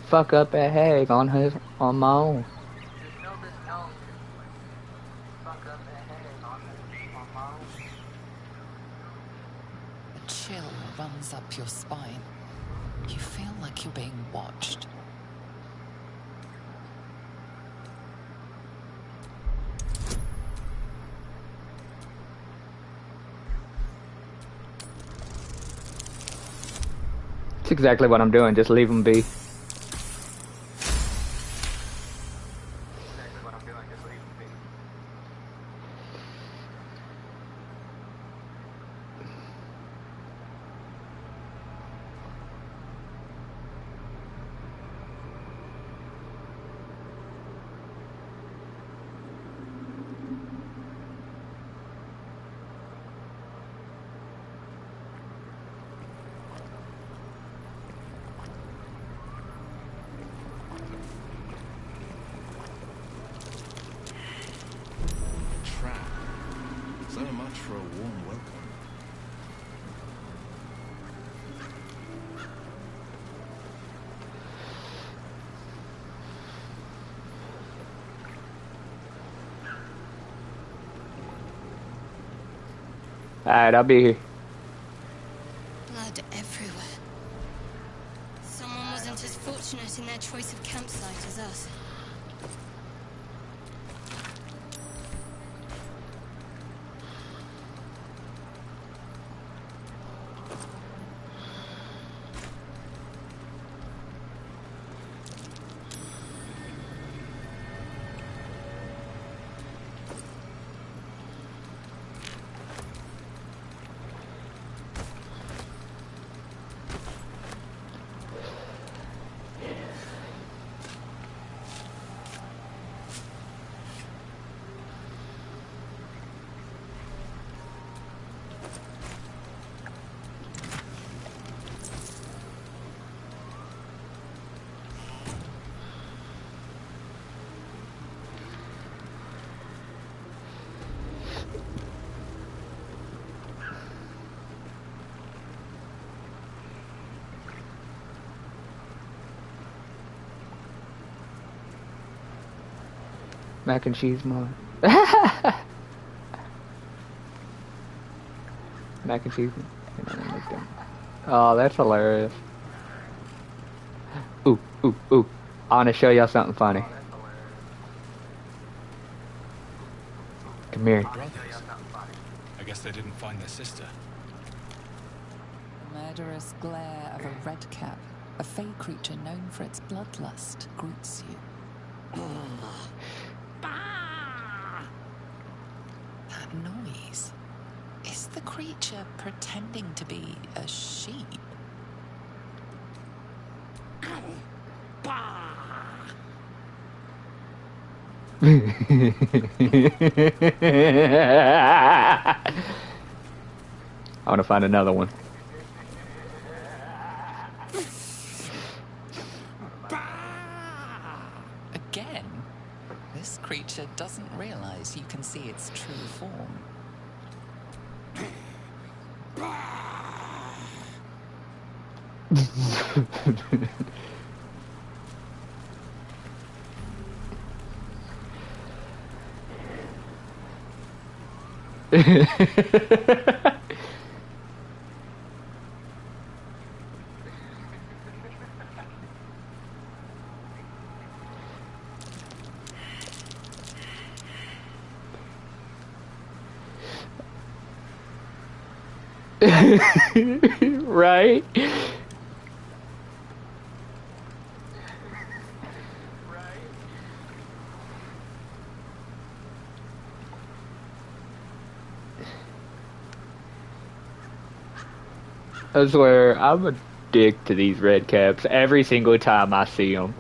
fuck up a hag on my own. A chill runs up your spine. You feel like you're being watched. That's exactly what I'm doing. Just leave them be. So much for a warm welcome. Alright, I'll be here. Blood everywhere. Someone wasn't as fortunate in their choice of campsite as us. Mac and cheese mod. Mac and cheese. Oh, that's hilarious. Ooh, ooh, ooh. I want to show y'all something funny. Come here. Brothers. I guess they didn't find their sister. murderous glare of a redcap, a fey creature known for its bloodlust, greets you. That noise. Is the creature pretending to be a sheep? I want to find another one. Again, this creature doesn't realize you can see its true form. Right? I swear, I'm a dick to these red caps every single time I see them.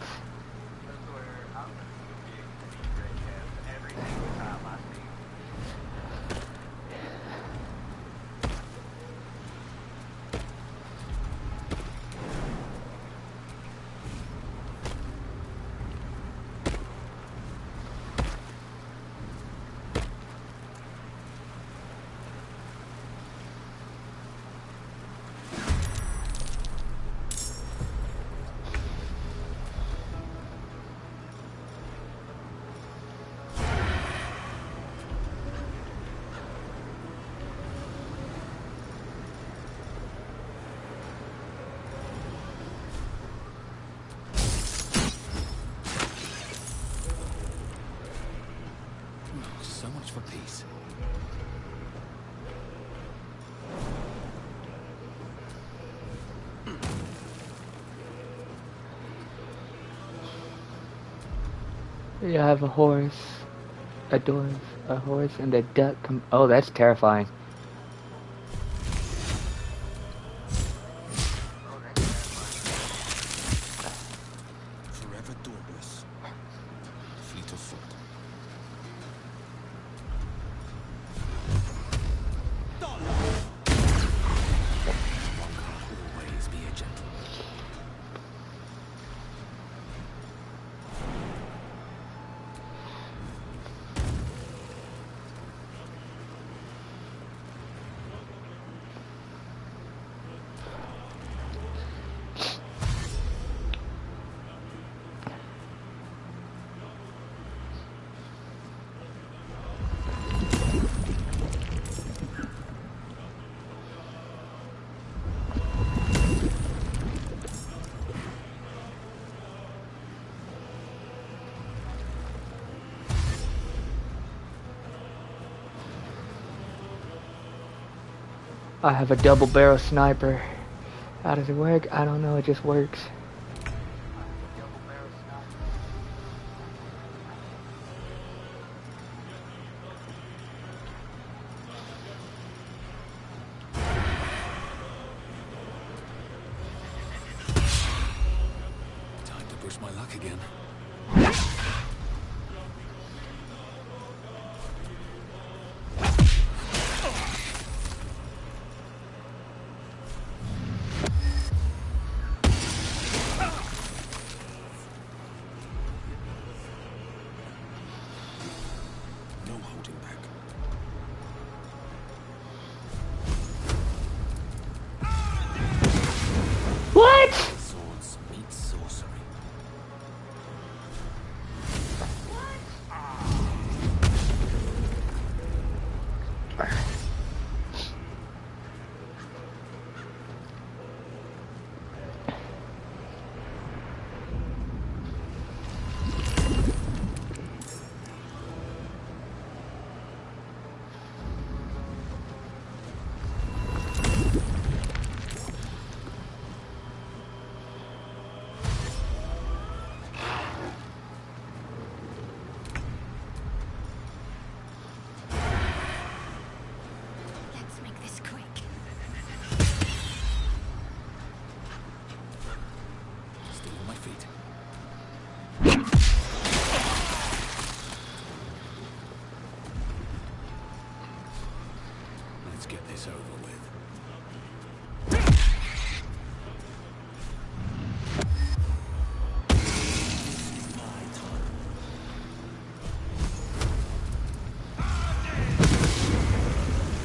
So much for peace. You have a horse, a dwarf, a horse, and a duck. Oh, that's terrifying. Forever dauntless, fleet of foot. One can't always be a gentleman. I have a double barrel sniper. How does it work? I don't know, it just works. Time to push my luck again. No holding back. What? Swords meet sorcery.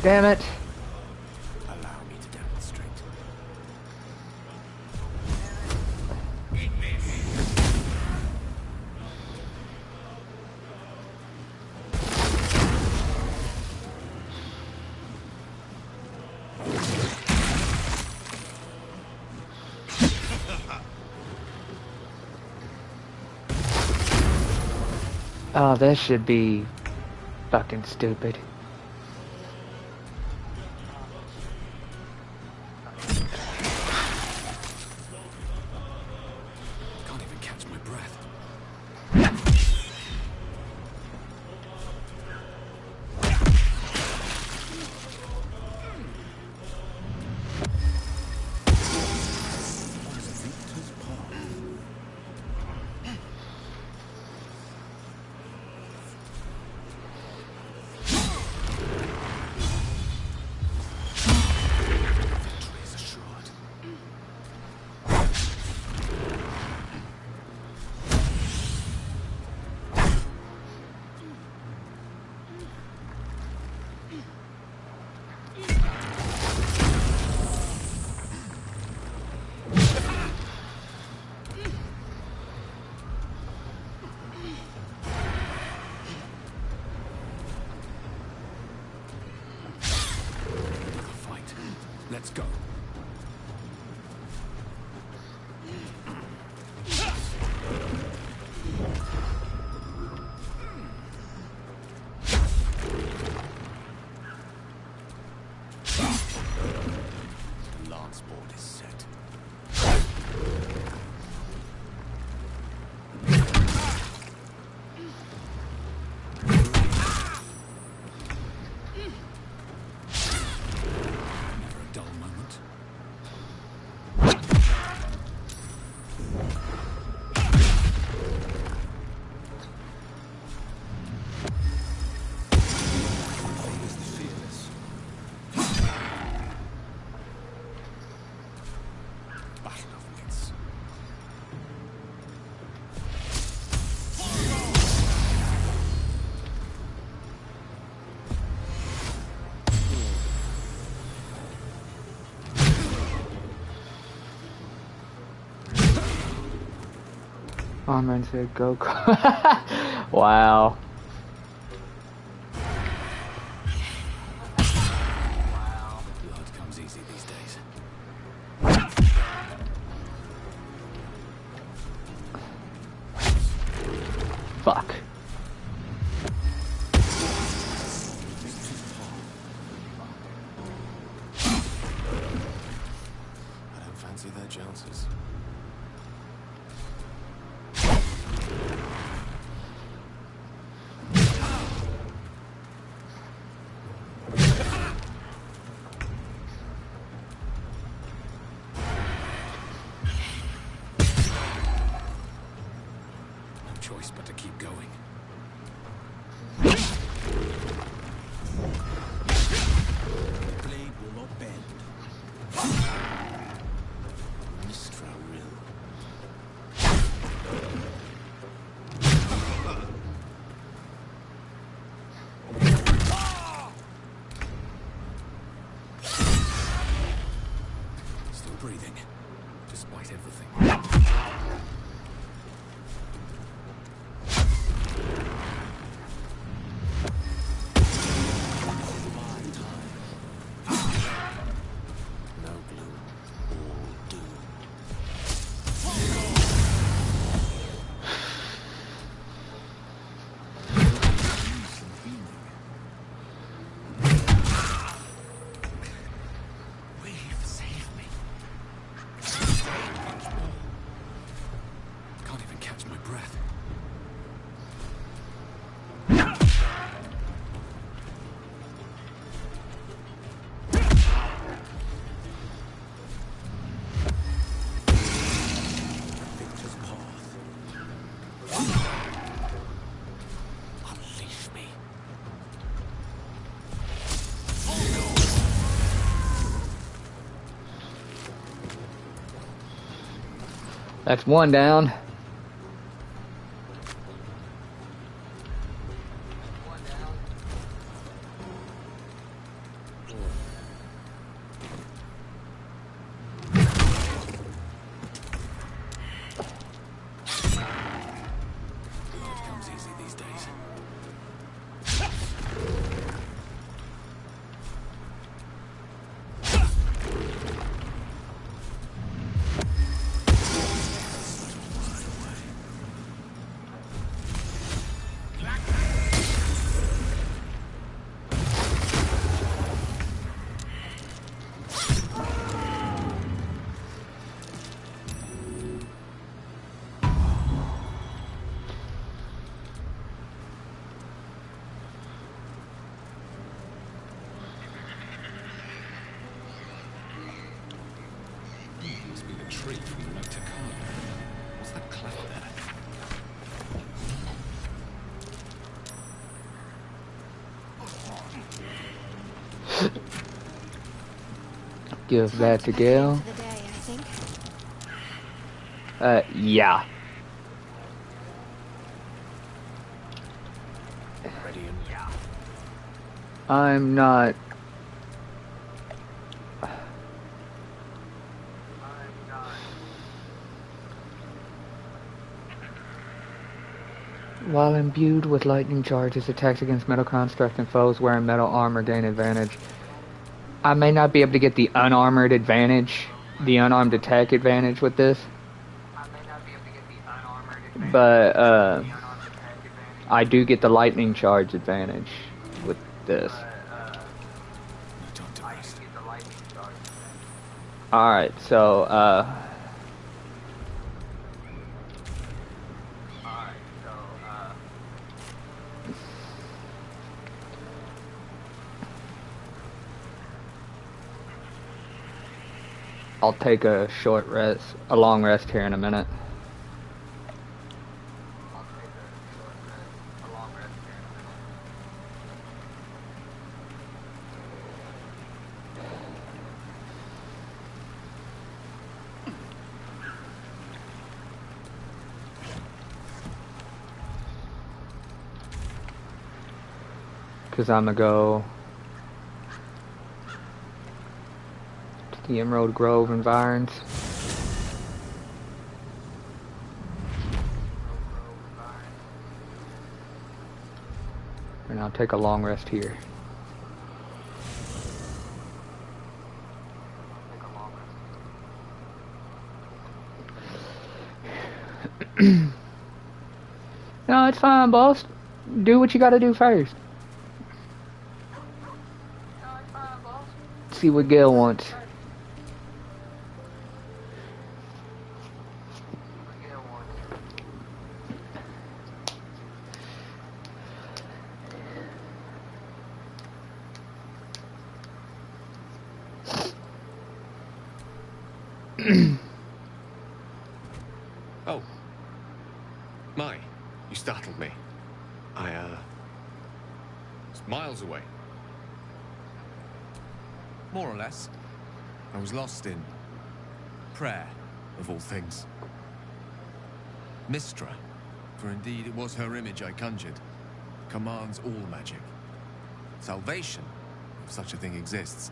Damn it. Allow me to demonstrate. Oh, this should be fucking stupid. Can't even catch my breath. Let's go. The lance board is set. Armor said go. Wow. Blood comes easy these days. Fuck. I don't fancy their chances. Choice but to keep going. Blade will not bend. Mistra will. Still breathing, despite everything. That's one down. tree from note to card. What's that cleft there? Give that to Gale. For the day, I think. Yeah. Ready and I'm not. While imbued with lightning charges, attacks against metal constructs and foes wearing metal armor gain advantage. I may not be able to get the unarmored advantage, the unarmed attack advantage with this. But, I do get the lightning charge advantage with this. Alright, so, I'll take a short rest, a long rest here in a minute. Because I'm going to go to the Emerald Grove environs. And I'll take a long rest here. No, it's fine, boss. Do what you gotta do first. See what Gale wants. Oh. My, you startled me. It's miles away. More or less. I was lost in prayer, of all things. Mistra, for indeed it was her image I conjured, commands all magic. Salvation, if such a thing exists,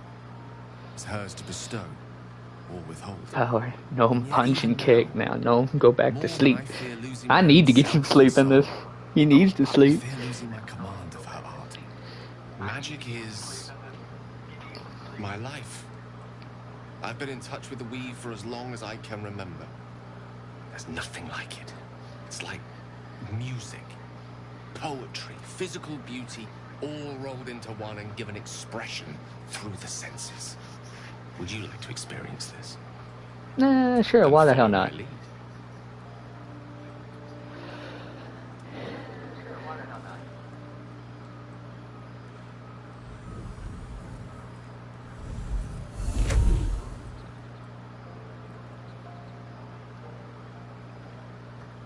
is hers to bestow or withhold. Power. Gnome punch and kick now. Gnome, go back to sleep. I need to get some sleep in this. He needs to sleep. I fear losing my command of her art. Magic is my life. I've been in touch with the weave for as long as I can remember. There's nothing like it. It's like music, poetry, physical beauty, all rolled into one and given expression through the senses. Would you like to experience this? Nah, sure, why the hell not?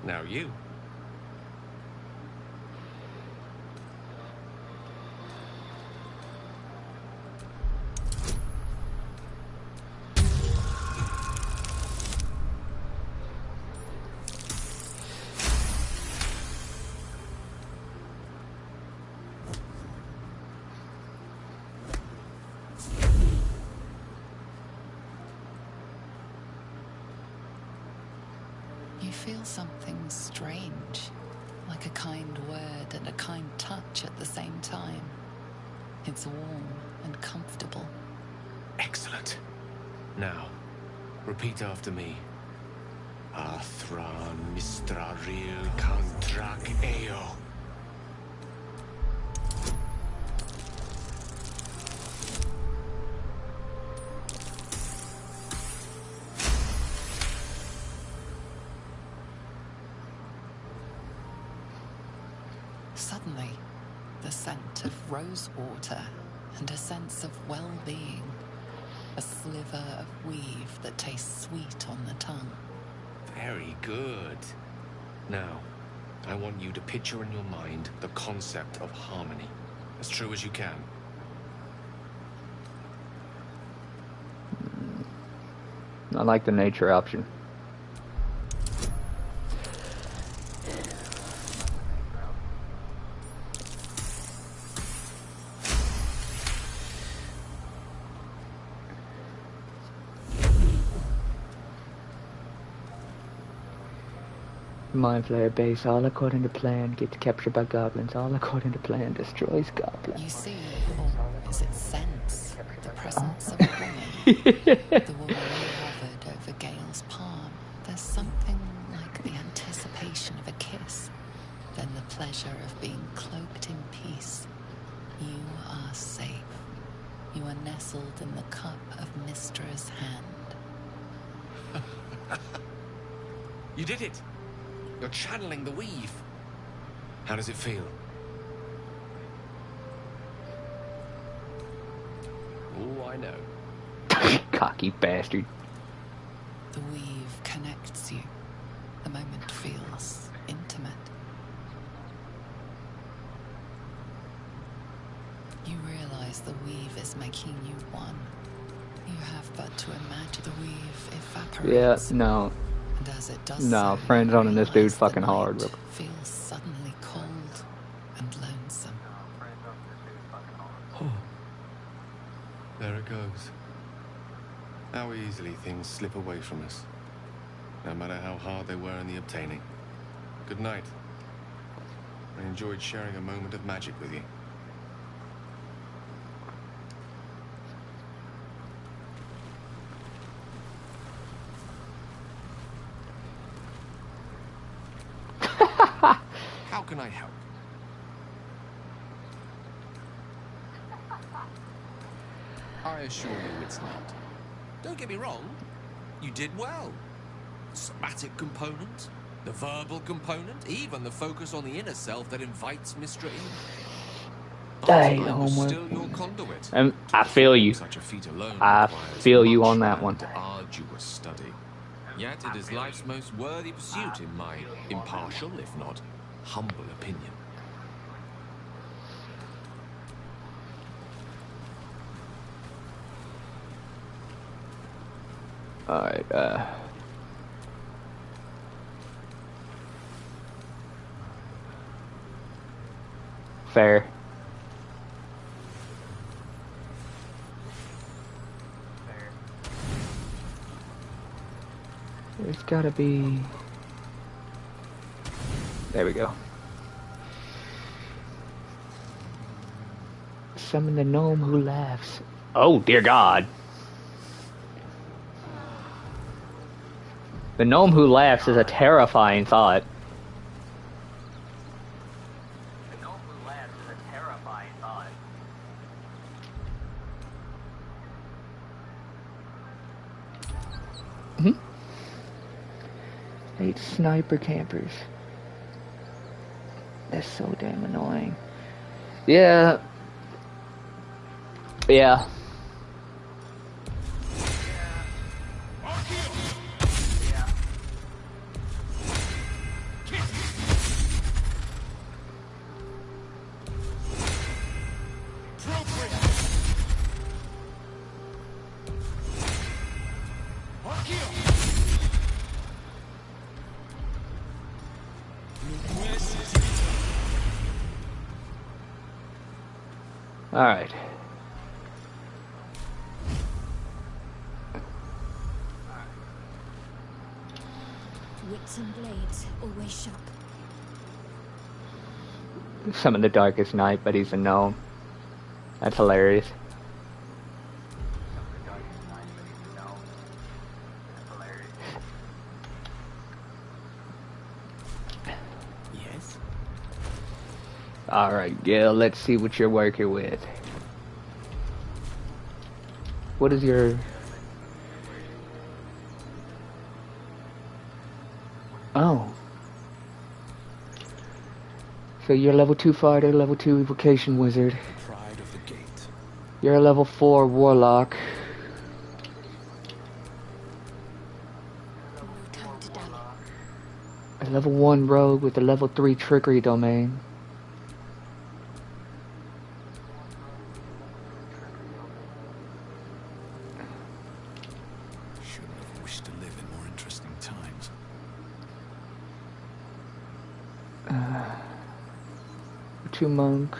Now you. You feel something strange, like a kind word and a kind touch at the same time. It's warm and comfortable. Excellent. Now, repeat after me. Athran mistraril kantrak eo. Suddenly, the scent of rose water and a sense of well-being. A sliver of weave that tastes sweet on the tongue. Very good. Now, I want you to picture in your mind the concept of harmony, as true as you can. I like the nature option. Mind Flayer base, all according to plan, gets captured by goblins, all according to plan, destroys goblins. You see, or is it sense, the presence of a woman? The woman who hovered over Gale's palm. There's something like the anticipation of a kiss, then the pleasure of being cloaked in peace. You are safe. You are nestled in the cup of Mystra's hand. You did it! You're channeling the weave. How does it feel? Oh, I know. Cocky bastard. The weave connects you. The moment feels intimate. You realize the weave is making you one. You have but to imagine the weave evaporates. Yeah, no. And as it does No, so, friend zoning this dude realize fucking the hard. night feels suddenly cold and lonesome. Oh. There it goes. How easily things slip away from us, no matter how hard they were in the obtaining. Good night. I enjoyed sharing a moment of magic with you. How can I help? I assure you it's not. Don't get me wrong, you did well. The somatic component, the verbal component, even the focus on the inner self that invites Mystra in. But I was homework. still your conduit. I feel you. Such a feat alone I requires feel you much on that one. and arduous study. Yet it is life's most worthy pursuit in my impartial, if not humble opinion. Alright, fair. There's gotta be... There we go. Summon the gnome who laughs. Oh, dear God. The gnome who laughs is a terrifying thought. The gnome who laughs is a terrifying thought. Hmm? 8 sniper campers. That's so damn annoying. Yeah. Yeah. All right. Wits and blades, always sharp. Summon the darkest night, but he's a gnome. That's hilarious. Yes? Alright, Gil, let's see what you're working with. What is your... Oh. So you're a level 2 fighter, level 2 evocation wizard. Pride of the gate. You're a level 4 warlock. come to doubt. A level 1 rogue with a level 3 trickery domain. Shouldn't have wished to live in more interesting times. Level 2 monk,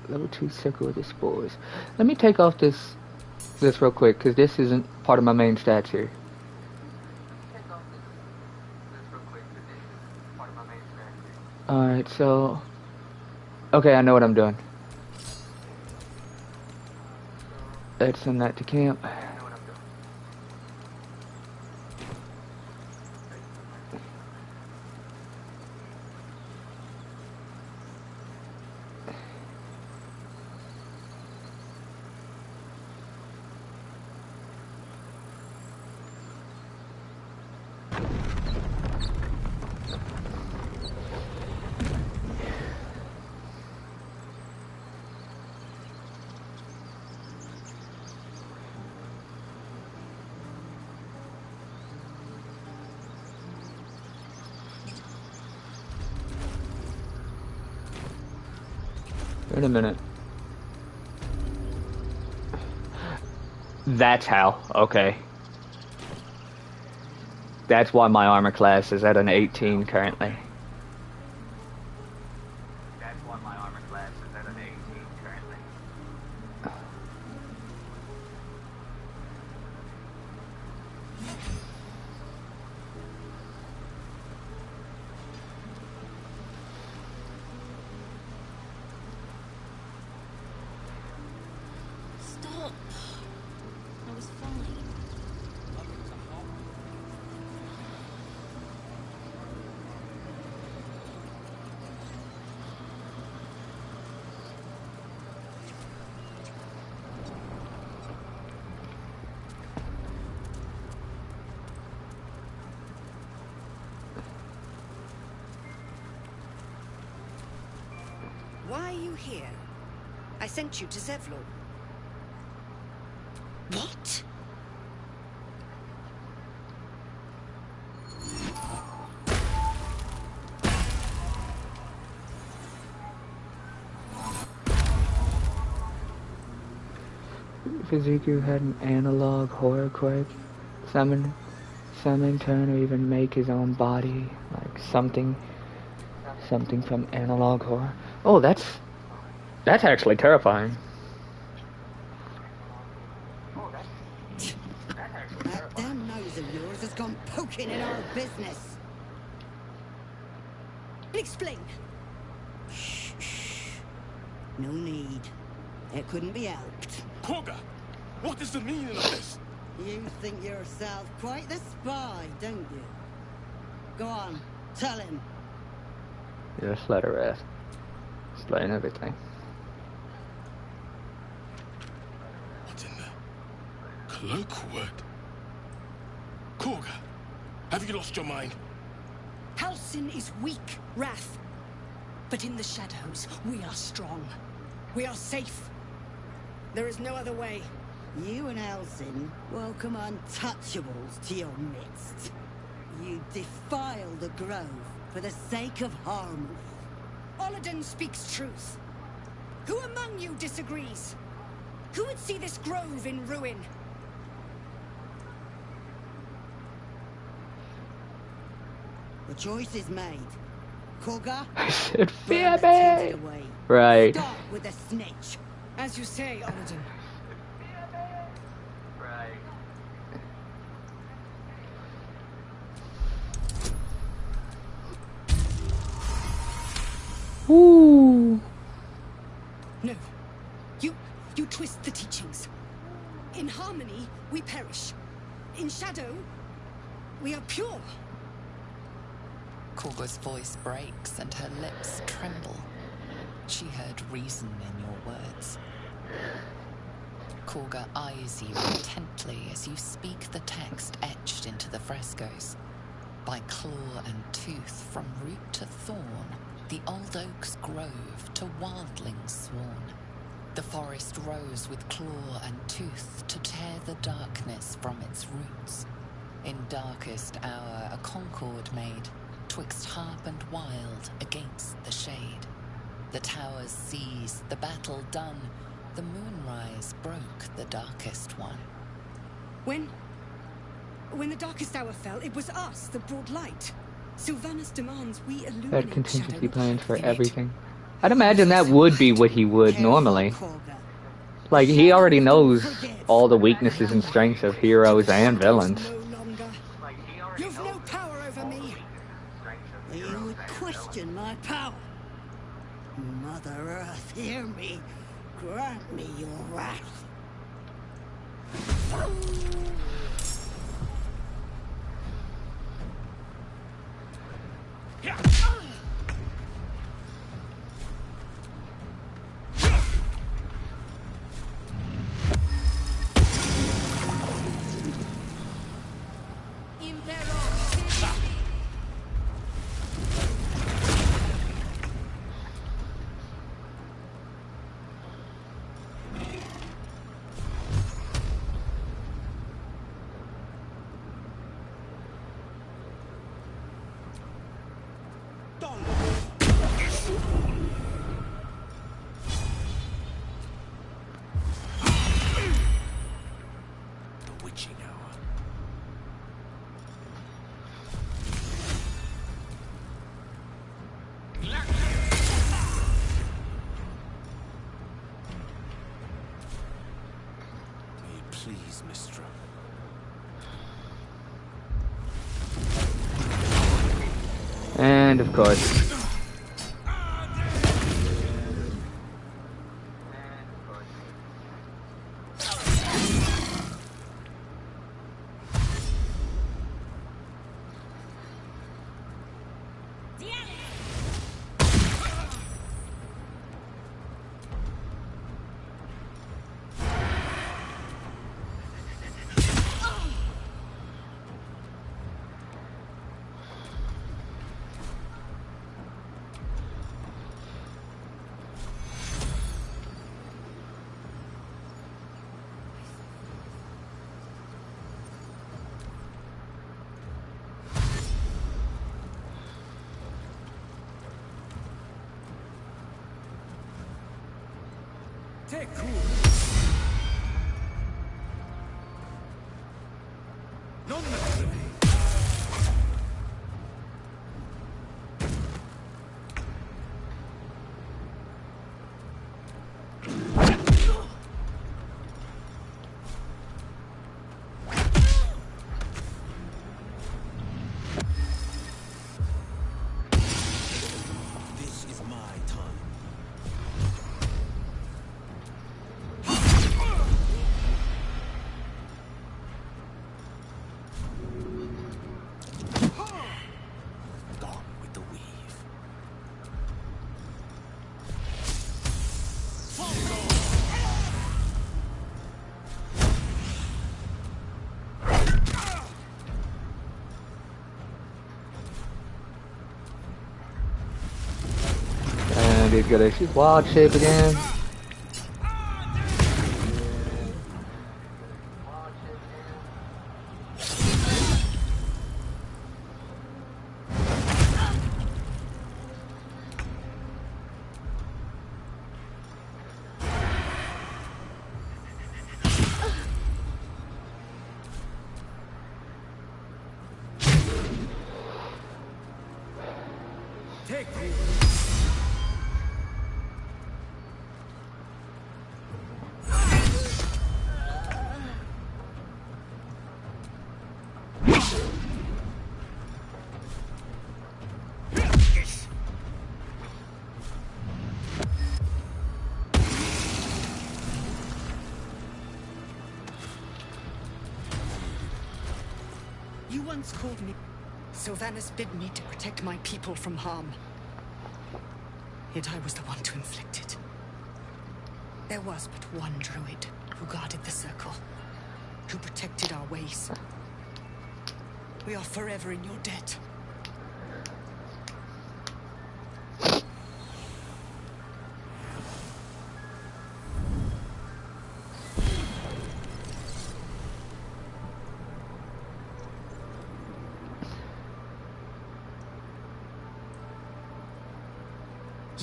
level 2 circle with the spores. Let me take off this real quick, because this isn't part of my main stats here. Alright, so... Okay, I know what I'm doing. Let's send that to camp. Wait a minute. That's how. Okay. That's why my armor class is at an 18 currently. That's why my armor class is at an 18 currently. Stop. I was fine. Why are you here? I sent you to Zevlor. What? If Ezekiel had an analog horror quake, summon, turn, or even make his own body, like something from analog horror. Oh, that's actually terrifying. That damn nose of yours has gone poking in our business. Explain. Shh, shh. No need. It couldn't be helped. Korga, what is the meaning of this? You think yourself quite the spy, don't you? Go on, tell him. Just let her rest. Explain everything. What's in the cloakwood? Korga, have you lost your mind? Halsin is weak, Wrath. But in the shadows, we are strong. We are safe. There is no other way. You and Halsin welcome untouchables to your midst. You defile the grove for the sake of harm. Olladin speaks truth. Who among you disagrees? Who would see this grove in ruin? The choice is made. Korga? I said, fear me! Right. Start with the snitch. As you say, Olladin. Woo! No. You twist the teachings. In harmony, we perish. In shadow, we are pure. Korga's voice breaks and her lips tremble. She heard reason in your words. Korga eyes you intently as you speak the text etched into the frescoes. By claw and tooth, from root to thorn, the old oak's grove to wildlings sworn. The forest rose with claw and tooth to tear the darkness from its roots. In darkest hour, a concord made, twixt harp and wild, against the shade. The towers seized, the battle done, the moonrise broke the darkest one. When the darkest hour fell, it was us that brought light. Sylvanas demands we Had illuminate contingency shadow. plans for everything. I'd imagine that would be what he would normally. Like, he already knows all the weaknesses and strengths of heroes and villains. You've no power over me. You would question my power. Mother Earth, hear me. Grant me your wrath. Please, Mistra. And of course. Take cool. Non necessary. This is my time. Gone with the weave. And he's gonna shoot wild shape again. Take cool. You once called me. Sylvanas bid me to protect my people from harm. Yet I was the one to inflict it. There was but one druid who guarded the circle, who protected our ways. We are forever in your debt.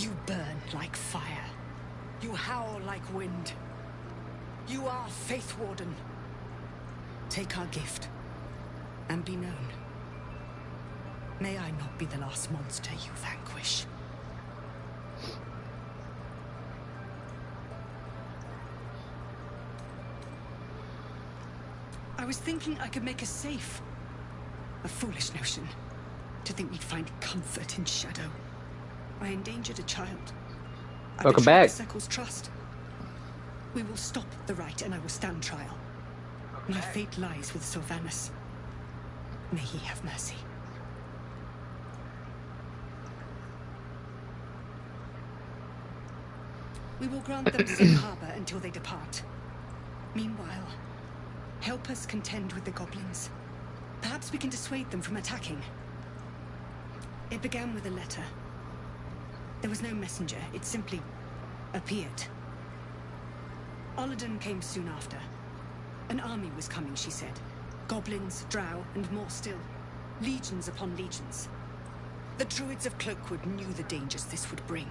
You burn like fire. You howl like wind. You are Faith Warden. Take our gift and be known. May I not be the last monster you vanquish. I was thinking I could make us safe. A foolish notion. To think we'd find comfort in shadow. I endangered a child. I Welcome betrayed back. the Circle's trust. We will stop the right and I will stand trial. My fate lies with Sylvanus. May he have mercy. We will grant them safe harbor until they depart. Meanwhile, help us contend with the goblins. Perhaps we can dissuade them from attacking. It began with a letter. There was no messenger, it simply appeared. Olladin came soon after. An army was coming, she said. Goblins, drow, and more still. Legions upon legions. The Druids of Cloakwood knew the dangers this would bring.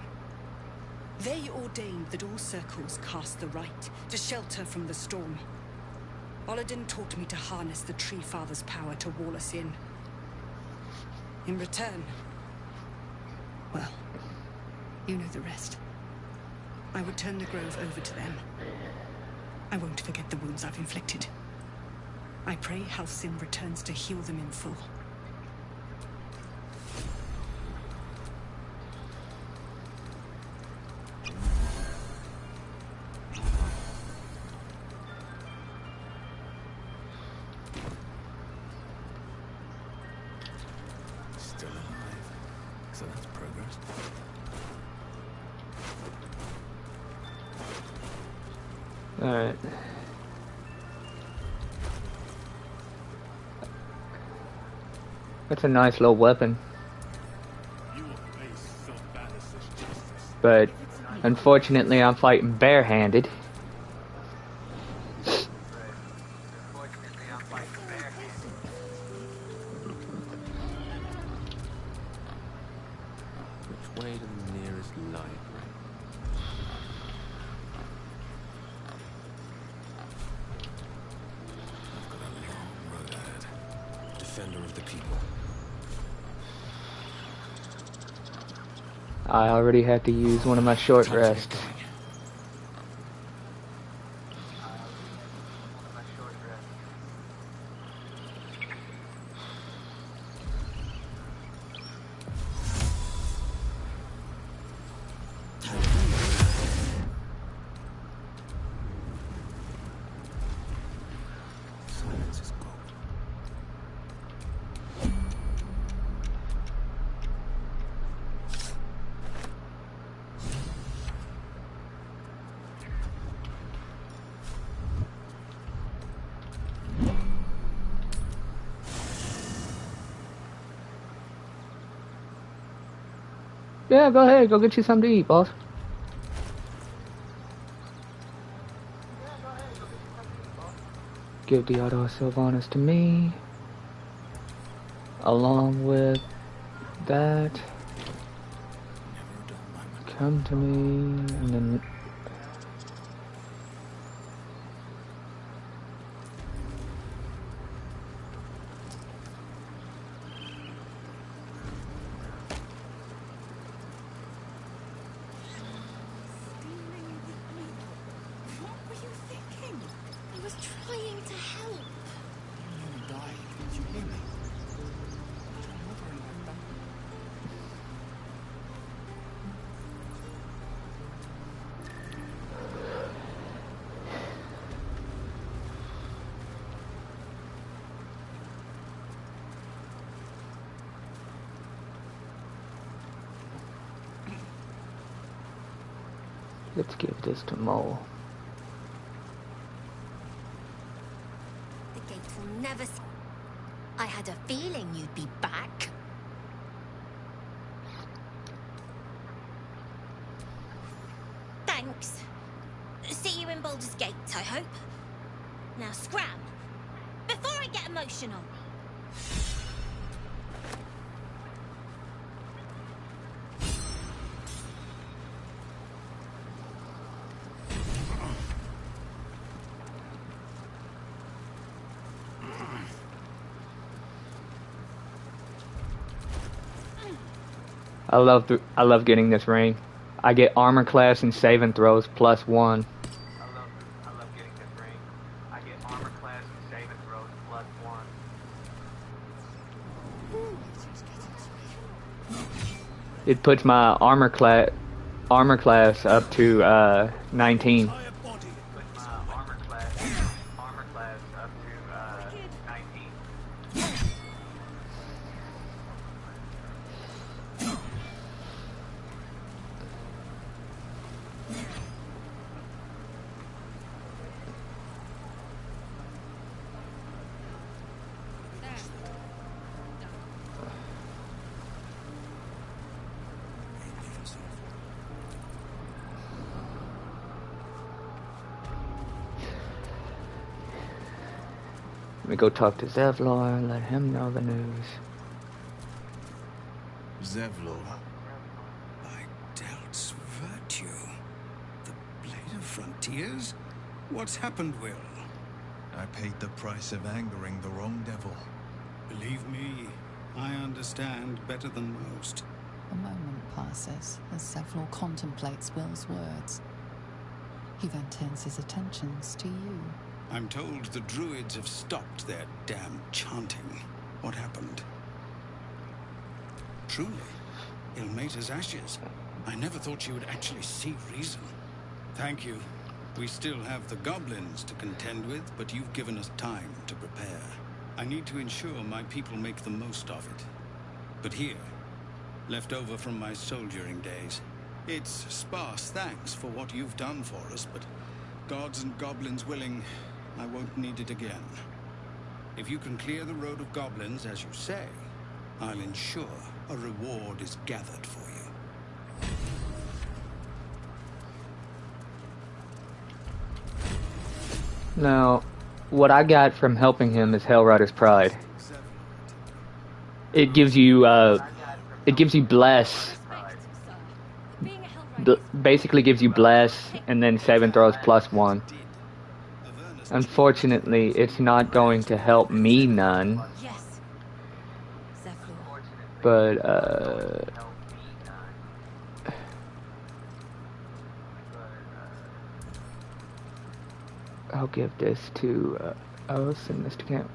They ordained that all circles cast the right to shelter from the storm. Olladin taught me to harness the Tree Father's power to wall us in. In return, well, you know the rest. I would turn the grove over to them. I won't forget the wounds I've inflicted. I pray Halcyon returns to heal them in full. Still alive. So that's progress. Alright. That's a nice little weapon. But unfortunately I'm fighting barehanded. Which way to the nearest library? I've got a long road ahead. Defender of the people. I already had to use one of my short rests. Silence is gold. Yeah, go ahead, go get you something to eat, boss. Give the Auto Sylvanus to me. Along with that. Come to me, and then... What were you thinking? I was trying to help. You died. Did you hear me? Your mother and I died. Let's give this to Mo. The gate will never see. I had a feeling you'd be back. Thanks. See you in Baldur's Gate, I hope. Now scram, before I get emotional. I love getting this ring. I get armor class and saving throws +1. I love getting this ring. I get armor class and saving throws +1. It puts my armor class up to 19. Let me go talk to Zevlor, let him know the news. Zevlor. By Delt's virtue. The Blade of Frontiers? What's happened, Will? I paid the price of angering the wrong devil. Believe me, I understand better than most. A moment passes as Zevlor contemplates Will's words. He then turns his attentions to you. I'm told the Druids have stopped their damn chanting. What happened? Truly, Ilmater's ashes. I never thought you would actually see reason. Thank you. We still have the goblins to contend with, but you've given us time to prepare. I need to ensure my people make the most of it. But here, left over from my soldiering days, it's sparse thanks for what you've done for us, but gods and goblins willing, I won't need it again. If you can clear the road of goblins, as you say, I'll ensure a reward is gathered for you. Now, what I got from helping him is Hellrider's Pride. It gives you bless. Basically gives you bless, and then saving throws +1. Unfortunately, it's not going to help me none. But, I'll give this to, I'll send this to camp.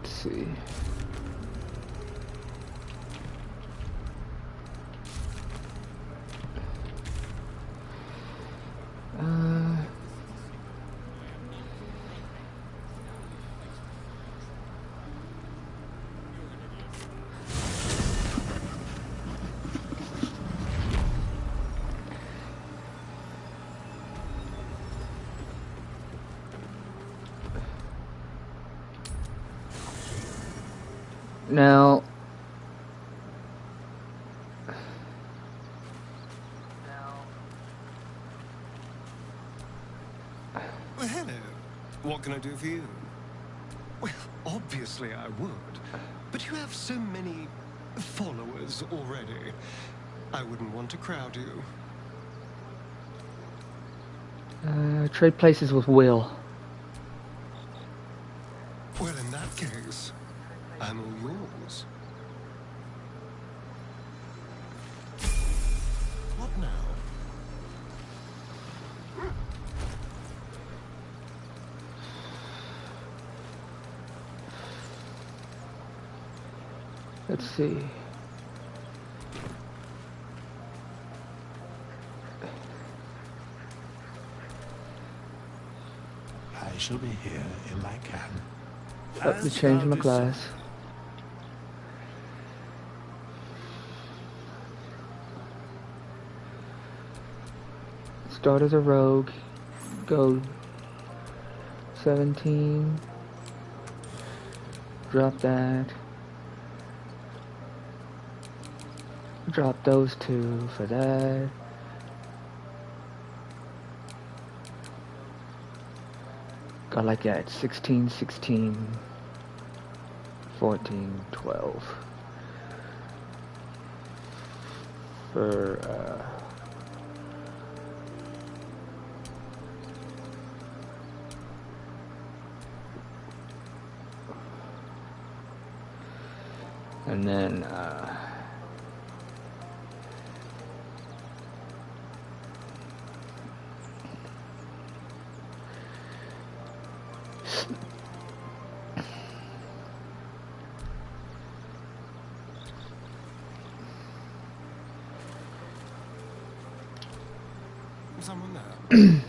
See. Now, Well, hello. What can I do for you? Well, obviously I would. But you have so many followers already. I wouldn't want to crowd you. Trade places with Will. Well, in that case, I'm all yours. What now? Let's see. I shall be here if I can. Up to change my class. Start as a rogue. Go 17. Drop that. Drop those two for that. Got like that. 16, 16, 14, 12. for and then Someone there.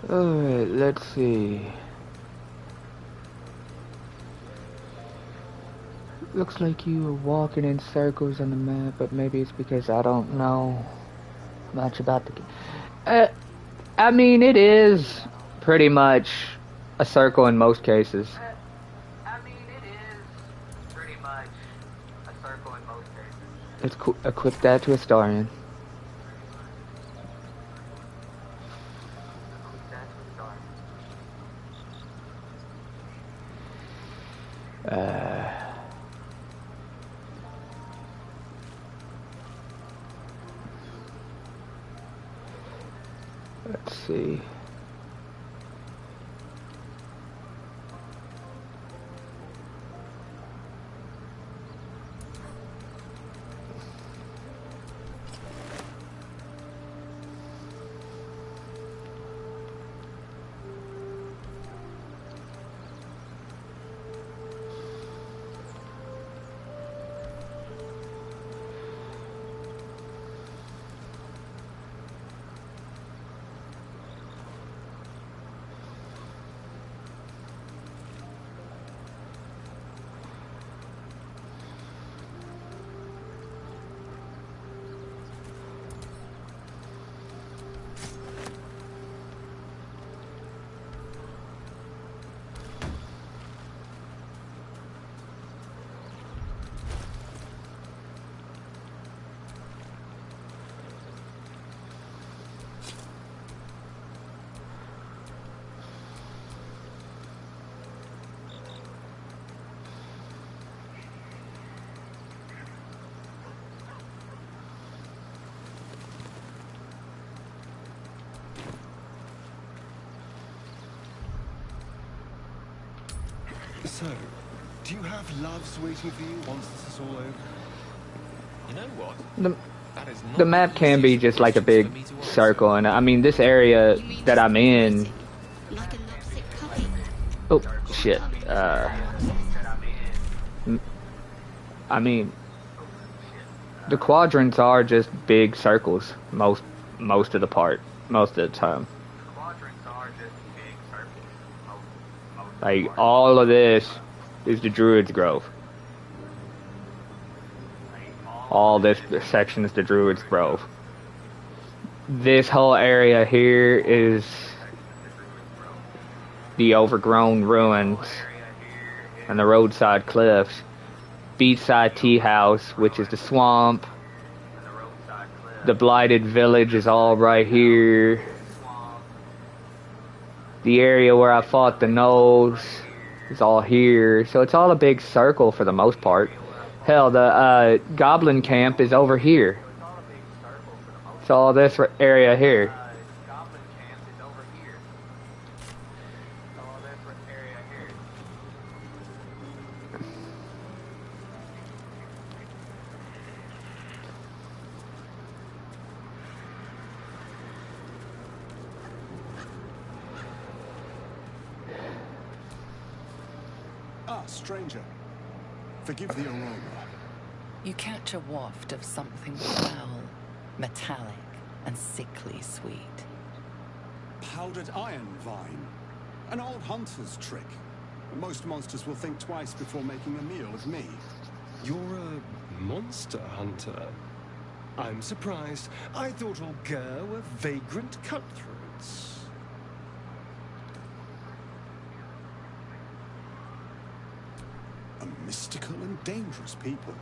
Alright, let's see. Looks like you were walking in circles on the map, but maybe it's because I don't know much about the game. I mean, it is pretty much a circle in most cases. Let's equip that to a Starian. Let's see. So, do you have loves waiting for you once this is all over? You know what? The map can be just like a big circle, and I mean this area that I'm in. Oh shit! I mean, the quadrants are just big circles most of the time. Like all of this is the Druid's Grove. All this section is the Druid's Grove. This whole area here is the overgrown ruins and the roadside cliffs. Beachside Tea House, which is the swamp. The Blighted Village is all right here. The area where I fought the Gnolls is all here. So it's all a big circle for the most part. Hell, the Goblin camp is over here. It's all this area here. stranger. Forgive the aroma. You catch a waft of something foul, metallic, and sickly sweet. Powdered iron vine. An old hunter's trick. Most monsters will think twice before making a meal of me. You're a monster hunter. I'm surprised. I thought all Ger were vagrant cutthroats. A mystical and dangerous people.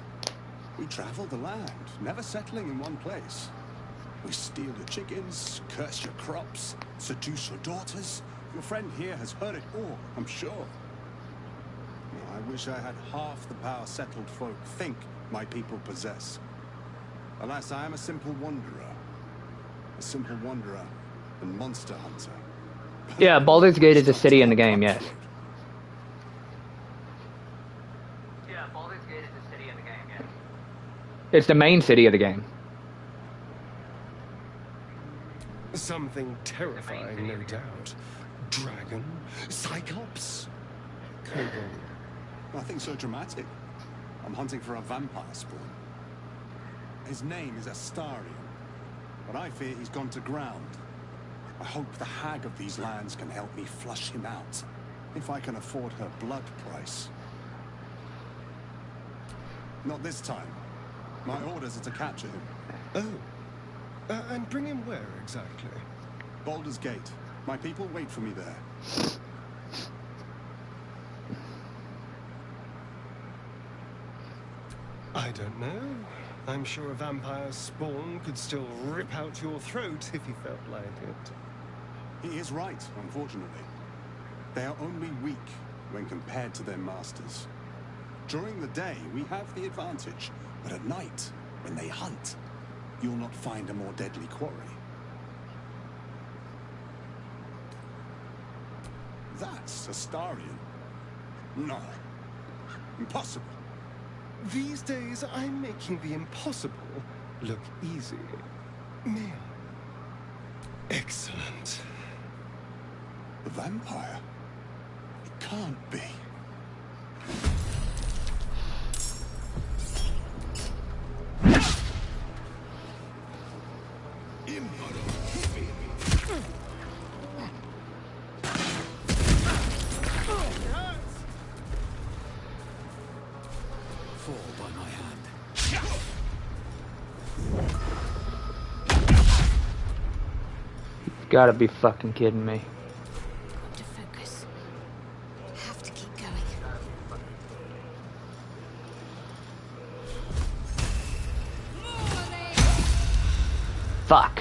We travel the land, never settling in one place. We steal your chickens, curse your crops, seduce your daughters. Your friend here has heard it all, I'm sure. I wish I had half the power settled folk think my people possess. Alas, I am a simple wanderer. A simple wanderer and monster hunter. Yeah, Baldur's Gate is a city in the game, yes. Yeah, Baldur's Gate is a city in the game, yes. It's the main city of the game. Something terrifying, no doubt. Dragon, Cyclops, Kobold. Nothing so dramatic. I'm hunting for a vampire spawn. His name is Astarion, but I fear he's gone to ground. I hope the hag of these lands can help me flush him out, if I can afford her blood price. Not this time. My orders are to capture him. Oh. And bring him where, exactly? Baldur's Gate. My people wait for me there. I don't know. I'm sure a vampire spawn could still rip out your throat if he felt like it. He is right, unfortunately. They are only weak when compared to their masters. During the day, we have the advantage, but at night, when they hunt, you'll not find a more deadly quarry. That's Astarion. No. Impossible. These days, I'm making the impossible look easy. May I? Excellent. A vampire? It can't be. Gotta be fucking kidding me. To focus. Have to keep going. Fuck.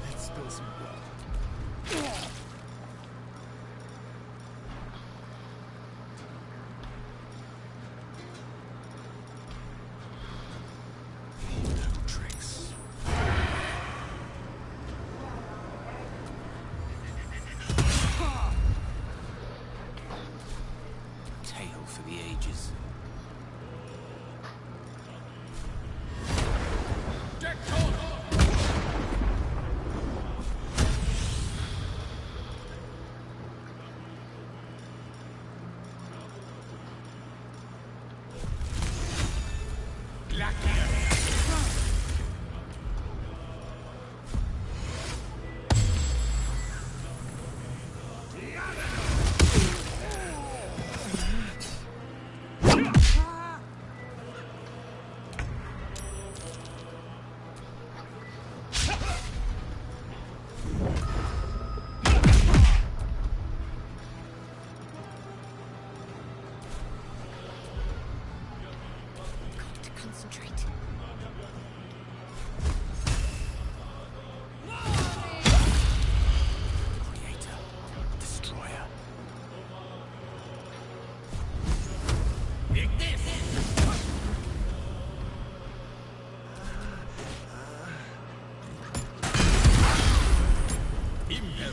Let's spill some blood. For the ages.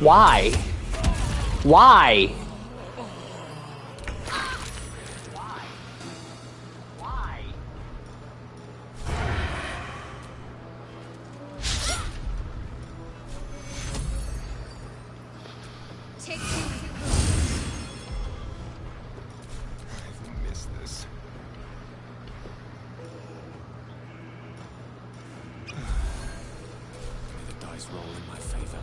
Why? Why? is. May the dice roll in my favor.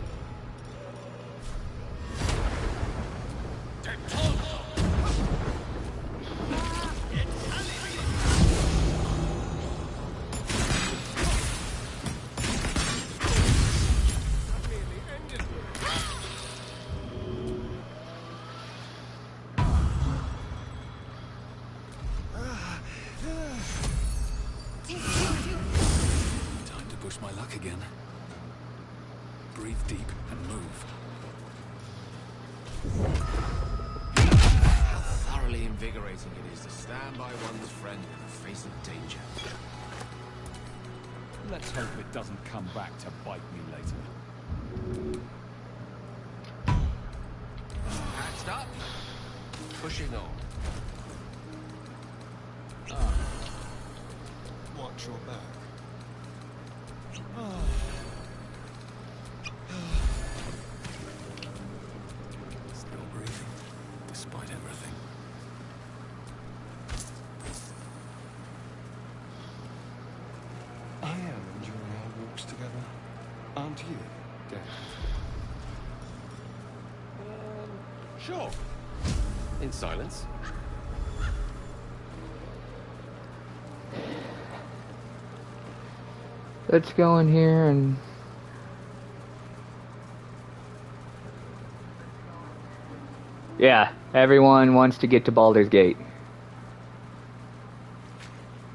Time to push my luck again. Breathe deep and move. How thoroughly invigorating it is to stand by one's friend in the face of danger. Let's hope it doesn't come back to bite me later. Patched up. Pushing on. Watch your back. Still breathing, despite everything. I am enjoying our walks together. Aren't you, Dave? Sure. In silence. Let's go in here and... Yeah, everyone wants to get to Baldur's Gate.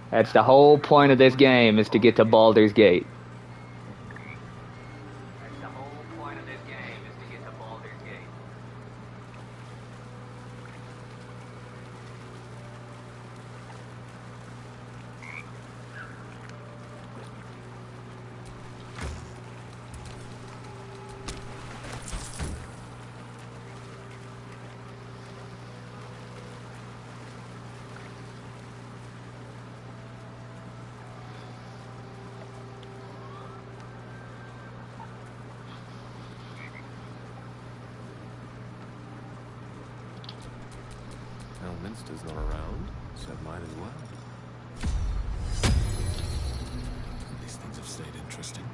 That's the whole point of this game, is to get to Baldur's Gate. Elminster's not around, so might as well. These things have stayed interesting.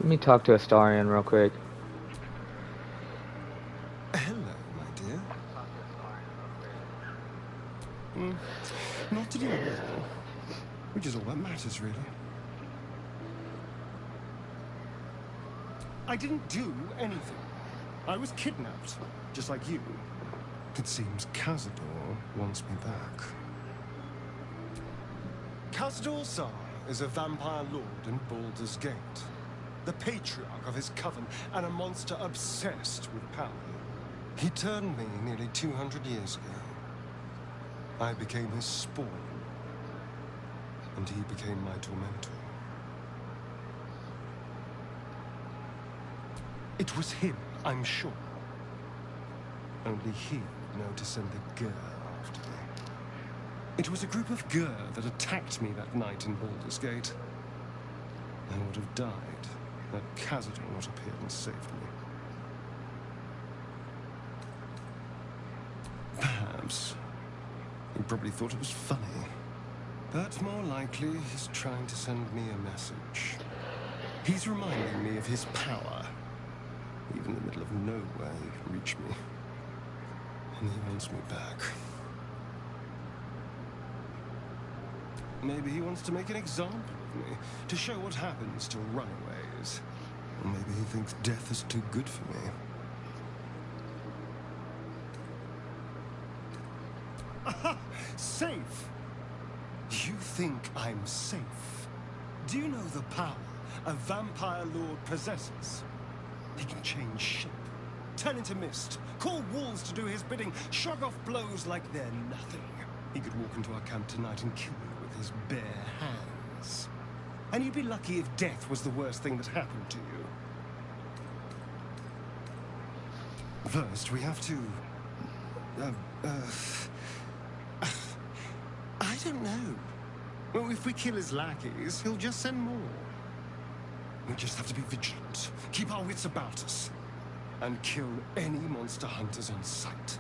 Let me talk to Astarion real quick. Hello, my dear. Not to do with, which is all that matters, really. I didn't do anything. I was kidnapped, just like you. It seems Cazador wants me back. Cazador Sar is a vampire lord in Baldur's Gate, the patriarch of his coven, and a monster obsessed with power. He turned me nearly 200 years ago. I became his spawn, and he became my tormentor. It was him, I'm sure. Only he would know to send the Gur after me. It was a group of Gur that attacked me that night in Baldur's Gate. I would have died had Cazador not appeared and saved me. Perhaps he probably thought it was funny. But more likely, he's trying to send me a message. He's reminding me of his power. Even in the middle of nowhere, he can reach me. And he wants me back. Maybe he wants to make an example of me, to show what happens to runaways. Or maybe he thinks death is too good for me. Aha! Safe! You think I'm safe? Do you know the power a vampire lord possesses? He can change shape, turn into mist, call walls to do his bidding, shrug off blows like they're nothing. He could walk into our camp tonight and kill you with his bare hands. And you'd be lucky if death was the worst thing that happened to you. First, we have to... I don't know. Well, if we kill his lackeys, he'll just send more. We just have to be vigilant. Keep our wits about us. and kill any monster hunters on sight.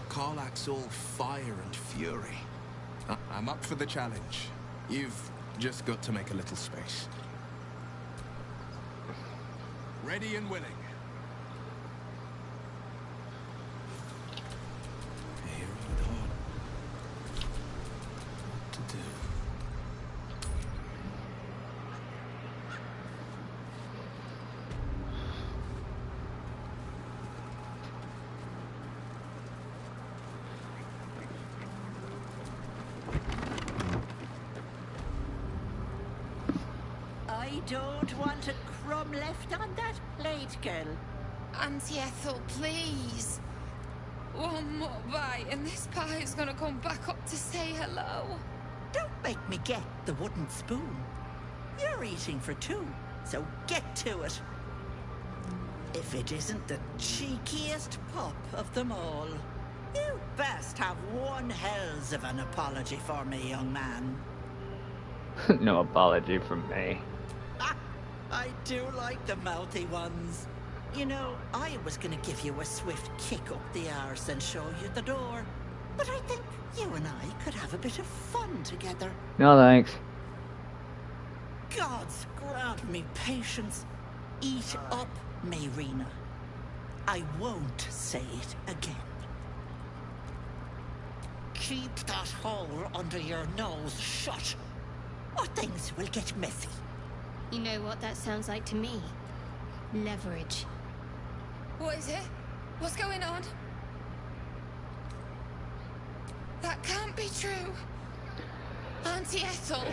Karlach's all fire and fury. I'm up for the challenge. You've just got to make a little space. Ready and willing. Here we go. What to do? I don't want a crumb left on that plate, girl. Auntie Ethel, please. One more bite and this pie is gonna come back up to say hello. Don't make me get the wooden spoon. You're eating for two, so get to it. If it isn't the cheekiest pup of them all, you best have one hells of an apology for me, young man. No apology from me. I do like the mouthy ones. You know, I was gonna give you a swift kick up the arse and show you the door. But I think you and I could have a bit of fun together. No thanks. Gods grant me patience. Eat up, Mayrina. I won't say it again. Keep that hole under your nose shut, or things will get messy. You know what that sounds like to me? Leverage. What is it? What's going on? That can't be true. Auntie Ethel.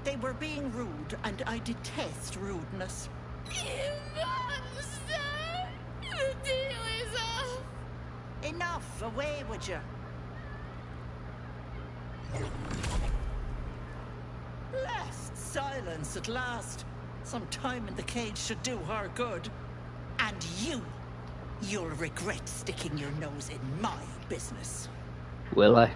They were being rude, and I detest rudeness. You monster! The deal is off! Enough! Away with you! Blessed silence at last. Some time in the cage should do her good. And you'll regret sticking your nose in my business. Will I?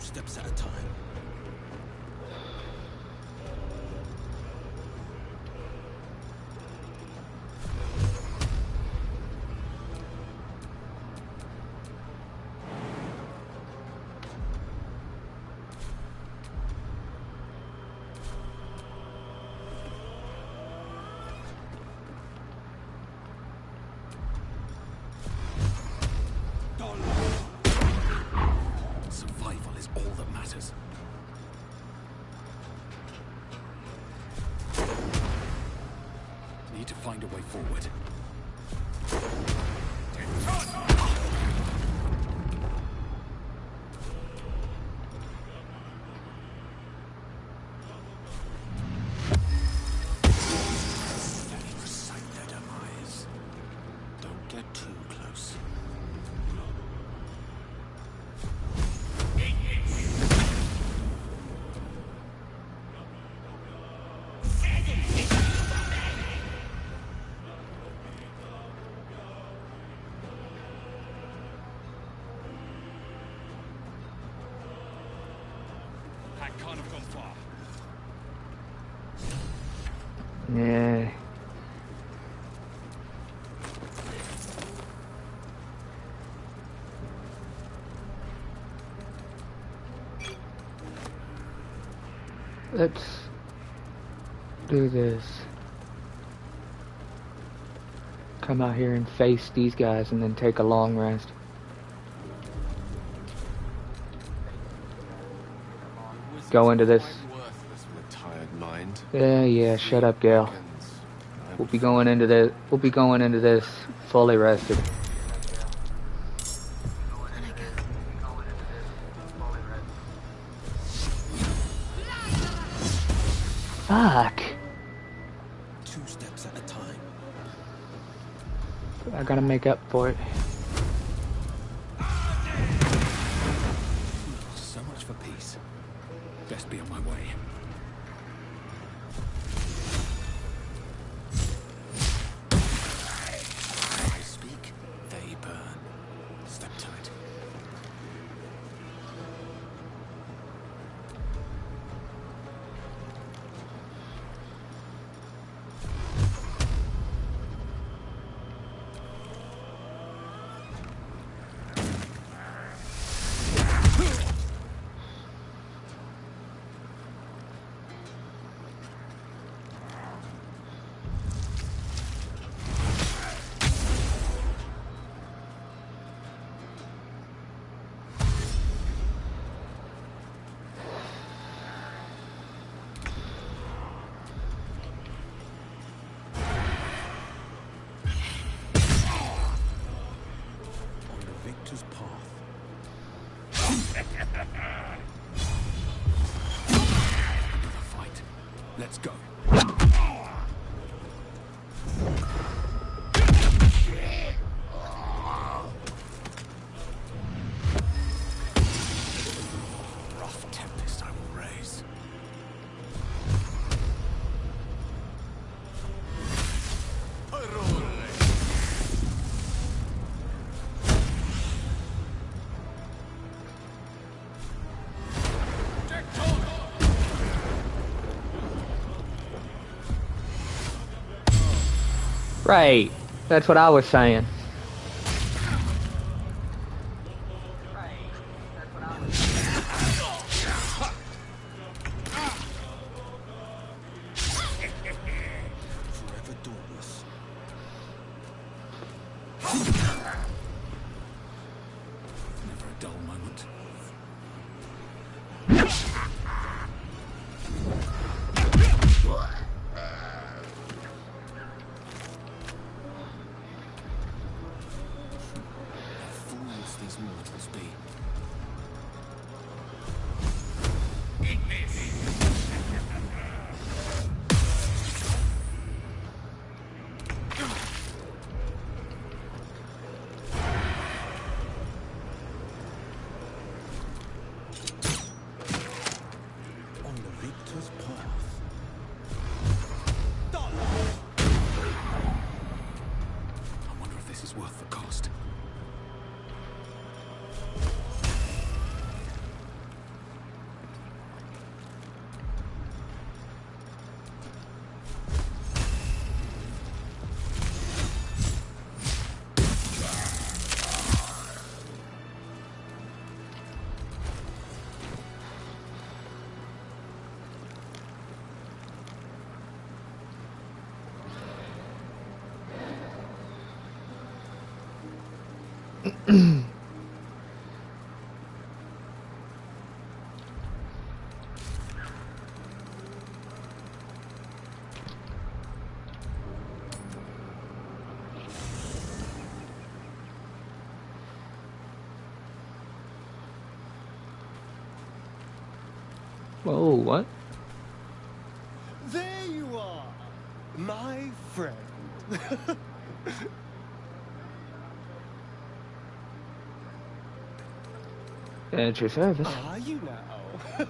Steps at a time. Survival is all that matters. Need to find a way forward. Recite their demise. Don't get too close. That can't have gone far. Yeah. Let's do this. Come out here and face these guys and then take a long rest. Go into this. Worthless with a tired mind. Yeah, shut up, Gale. We'll be going into this fully rested. Fuck. 2 steps at a time. I gotta make up for it. So much for peace. Best be on my way. I speak, they burn. Step to it. Victor's path. Another fight. Let's go. Rough tempest I will raise. Right. That's what I was saying. Forever dauntless. Never a dull moment. Fools these mortals be. On the victor's path. I wonder if this is worth the cost. Whoa, what? There you are, my friend. At your service. Are you now?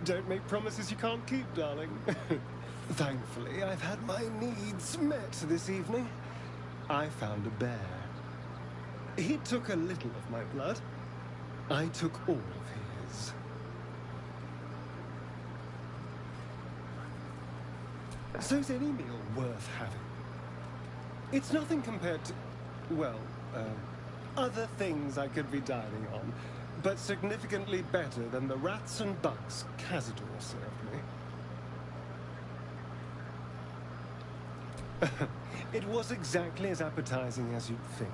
Don't make promises you can't keep, darling. Thankfully, I've had my needs met this evening. I found a bear. He took a little of my blood. I took all of his. So's any meal worth having. It's nothing compared to, well, other things I could be dining on, but significantly better than the rats and bugs Cazador served me. It was exactly as appetizing as you'd think.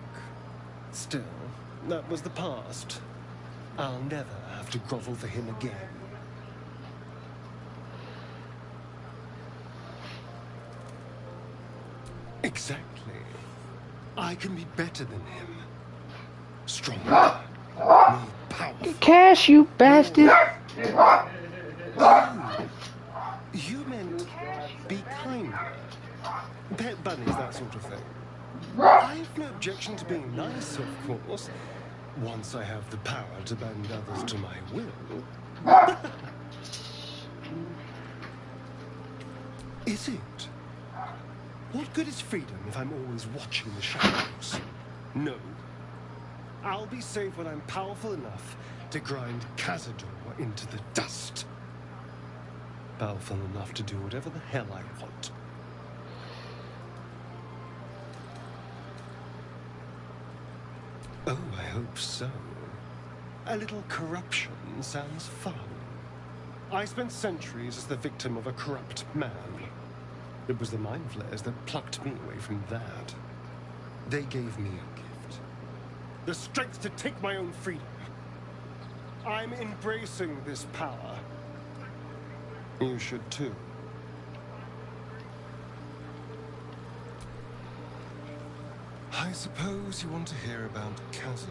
Still, that was the past. I'll never have to grovel for him again. Exactly. I can be better than him. Stronger. More powerful. Cash, you bastard! You meant be kinder. Pet bunnies, that sort of thing. I have no objection to being nice, of course. Once I have the power to bend others to my will. Is it? What good is freedom if I'm always watching the shadows? No. I'll be safe when I'm powerful enough to grind Cazador into the dust. Powerful enough to do whatever the hell I want. Oh, I hope so. A little corruption sounds fun. I spent centuries as the victim of a corrupt man. It was the mind flayers that plucked me away from that. They gave me a gift. The strength to take my own freedom. I'm embracing this power. You should too. I suppose you want to hear about Cazador.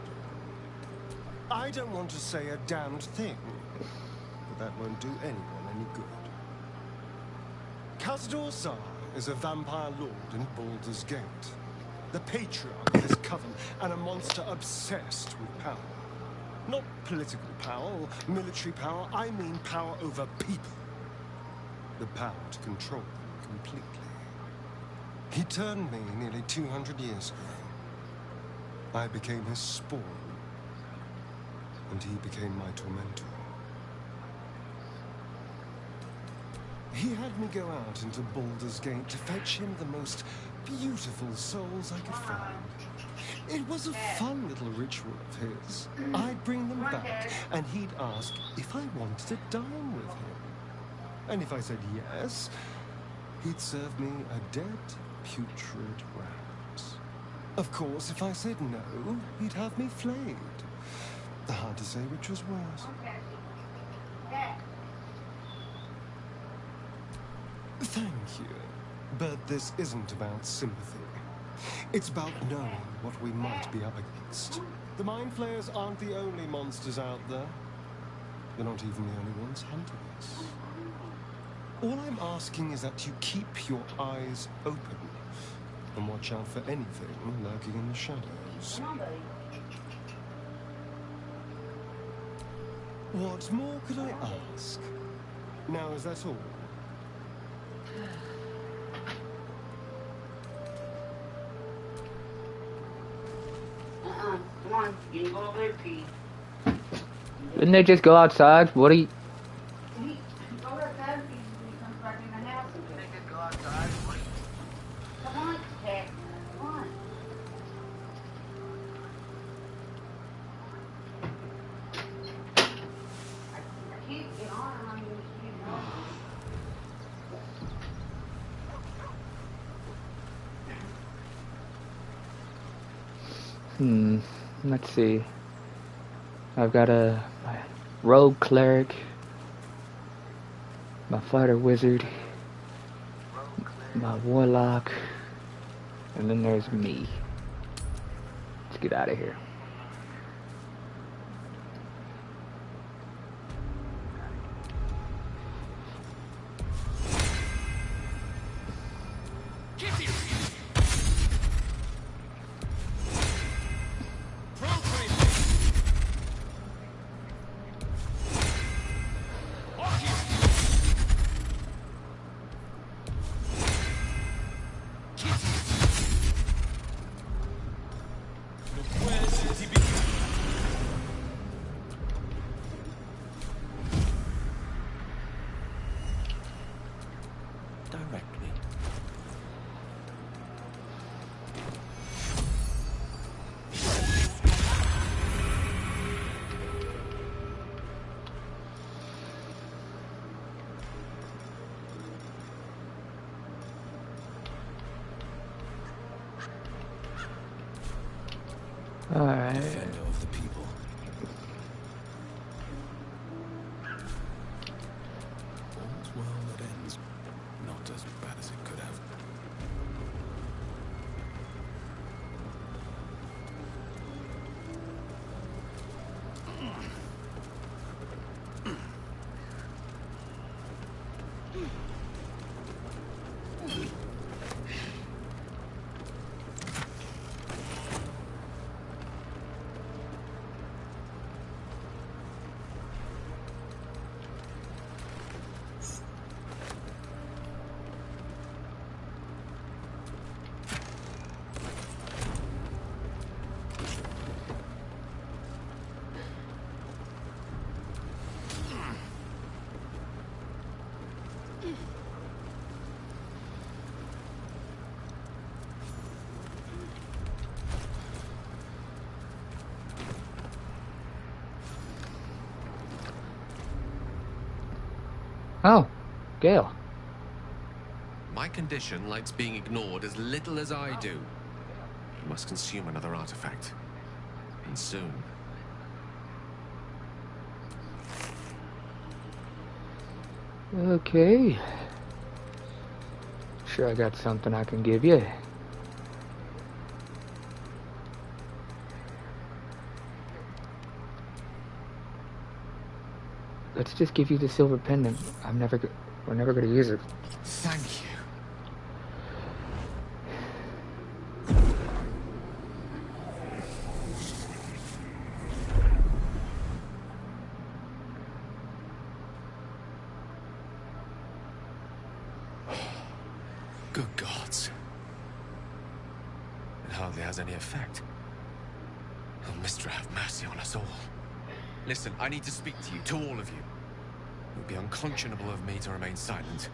I don't want to say a damned thing, but that won't do anyone any good. Cazador Zar is a vampire lord in Baldur's Gate, the patriarch of his coven, and a monster obsessed with power. Not political power or military power, I mean power over people. The power to control them completely. He turned me nearly 200 years ago. I became his spawn, and he became my tormentor. He had me go out into Baldur's Gate to fetch him the most beautiful souls I could find. It was a fun little ritual of his. I'd bring them back, and he'd ask if I wanted to dine with him. And if I said yes, he'd serve me a dead, putrid rat. Of course, if I said no, he'd have me flayed. Hard to say which was worse. Thank you. But this isn't about sympathy. It's about knowing what we might be up against. The Mind Flayers aren't the only monsters out there. They're not even the only ones hunting us. All I'm asking is that you keep your eyes open and watch out for anything lurking in the shadows. What more could I ask? Now, is that all? Come on, you can go over there, pee. Didn't they just go outside? What are you... He go outside and he comes back in the house. Didn't they just go outside? Come on, cat. Come on. I can't get on him. I mean, you know. Let's see. I've got my rogue cleric, my fighter wizard, my warlock, and then there's me. Let's get out of here. Where's Alright. Defender of the people. All's well that ends. Not as bad as it could have. Oh, Gale. My condition likes being ignored as little as I do. You must consume another artifact. And soon. Okay. Sure, I got something I can give you. Let's just give you the silver pendant. We're never gonna use it. Thank you. Good gods. It hardly has any effect. Oh, Mistra, have mercy on us all. Listen, I need to speak to you, to all of you. It would be unconscionable of me to remain silent.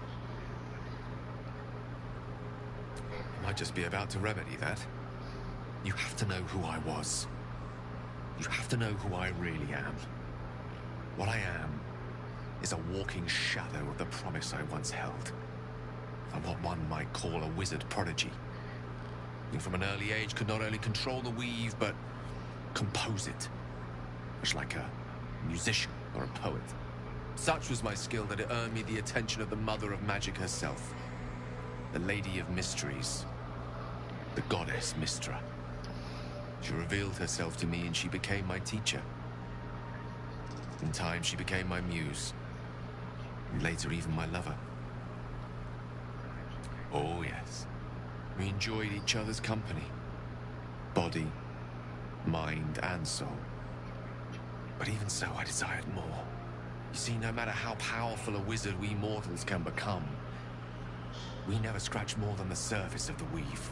I might just be about to remedy that. You have to know who I was. You have to know who I really am. What I am is a walking shadow of the promise I once held. I'm what one might call a wizard prodigy. Who from an early age could not only control the weave, but compose it. Much like a musician or a poet. Such was my skill that it earned me the attention of the mother of magic herself. The Lady of Mysteries. The goddess Mistra. She revealed herself to me and she became my teacher. In time she became my muse. And later even my lover. Oh yes. We enjoyed each other's company. Body, mind and soul. But even so, I desired more. You see, no matter how powerful a wizard we mortals can become, we never scratch more than the surface of the weave.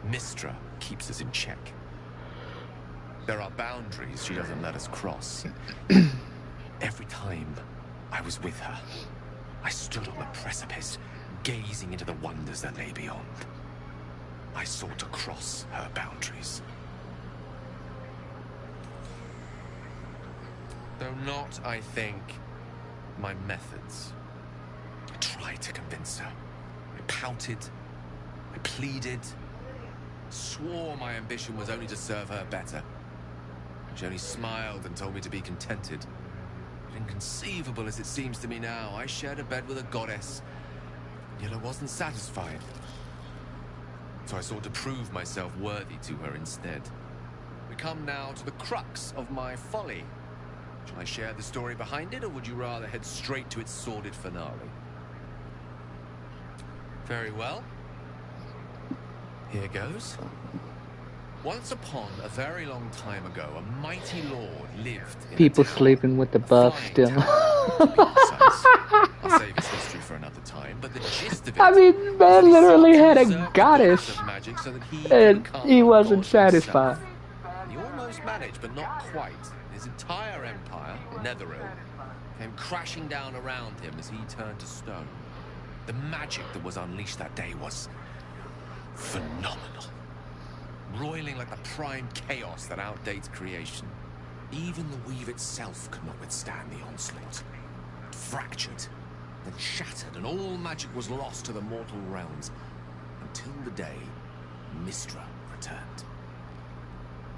Mistra keeps us in check. There are boundaries she doesn't let us cross. Every time I was with her, I stood on the precipice, gazing into the wonders that lay beyond. I sought to cross her boundaries. Though not, I think, my methods. I tried to convince her. I pouted. I pleaded. Swore my ambition was only to serve her better. She only smiled and told me to be contented. But inconceivable as it seems to me now, I shared a bed with a goddess, yet I wasn't satisfied. So I sought to prove myself worthy to her instead. We come now to the crux of my folly. Shall I share the story behind it, or would you rather head straight to its sordid finale? Very well. Here goes. Once upon a very long time ago, a mighty lord lived in People sleeping with the buff still. I'll save his history for another time, but the gist of it, I mean, man literally had a goddess, of magic so that and he wasn't satisfied. He almost managed, but not quite. His entire empire, Netheril, came crashing down around him as he turned to stone. The magic that was unleashed that day was phenomenal. Roiling like the prime chaos that outdates creation. Even the weave itself could not withstand the onslaught. It fractured, then shattered, and all magic was lost to the mortal realms. Until the day Mistra returned.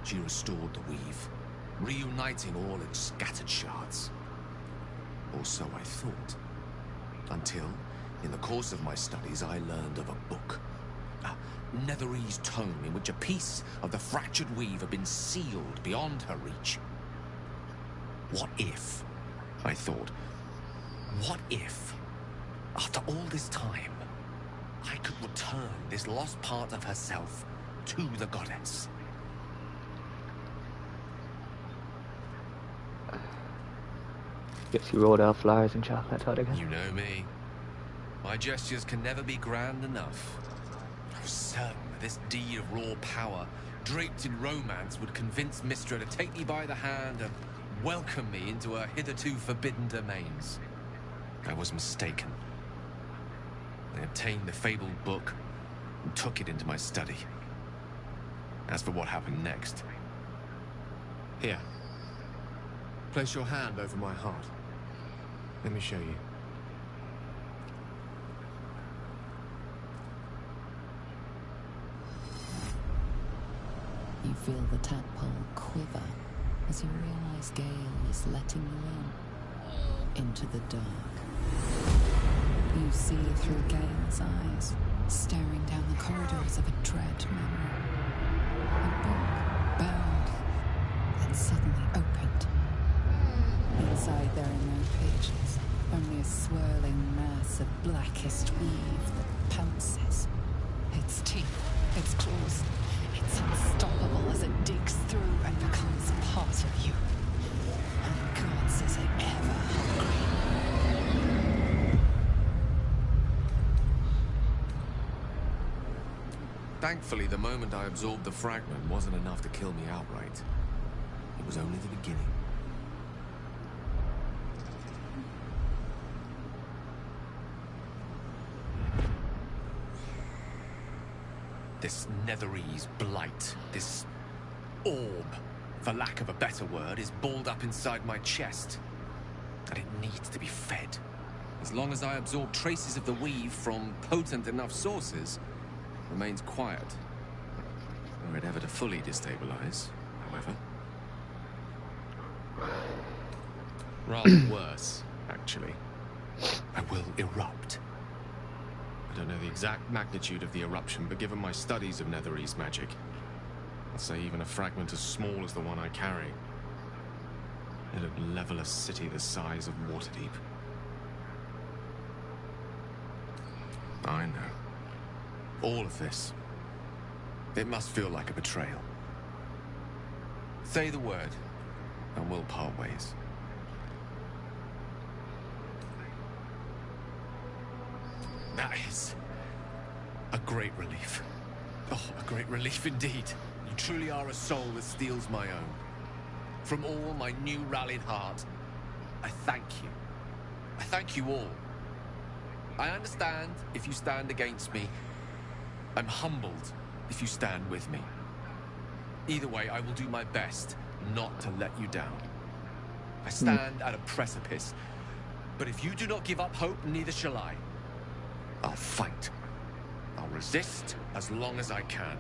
She restored the weave, reuniting all its scattered shards. Or so I thought. Until, in the course of my studies, I learned of a book. A Netherese tome in which a piece of the fractured weave had been sealed beyond her reach. What if, I thought, what if, after all this time, I could return this lost part of herself to the goddess? Guess you rolled out flowers and chocolate hot again. You know me. My gestures can never be grand enough. I was certain that this deed of raw power, draped in romance, would convince Mistra to take me by the hand and welcome me into her hitherto forbidden domains. I was mistaken. I obtained the fabled book and took it into my study. As for what happened next... Here. Place your hand over my heart. Let me show you. You feel the tadpole quiver as you realize Gale is letting you into the dark. You see through Gale's eyes, staring down the corridors of a dread memory. A book bound, then suddenly opened. Inside there are no pages, only a swirling mass of blackest weave that pounces. Its teeth, its claws, it's unstoppable as it digs through and becomes part of you. And gods, is it ever hungry. Thankfully, the moment I absorbed the fragment wasn't enough to kill me outright. It was only the beginning. This Netherese blight, this orb, for lack of a better word, is balled up inside my chest. And it needs to be fed. As long as I absorb traces of the weave from potent enough sources, it remains quiet. Were it ever to fully destabilize, however. Rather worse, actually. I will erupt. I don't know the exact magnitude of the eruption, but given my studies of Netherese magic, I'd say even a fragment as small as the one I carry, it'd level a city the size of Waterdeep. I know. All of this. It must feel like a betrayal. Say the word, and we'll part ways. That is a great relief. Oh, a great relief indeed. You truly are a soul that steals my own. From all my new rallied heart, I thank you. I thank you all. I understand if you stand against me. I'm humbled if you stand with me. Either way, I will do my best not to let you down. I stand at a precipice, but if you do not give up hope, neither shall I. I'll fight. I'll resist as long as I can.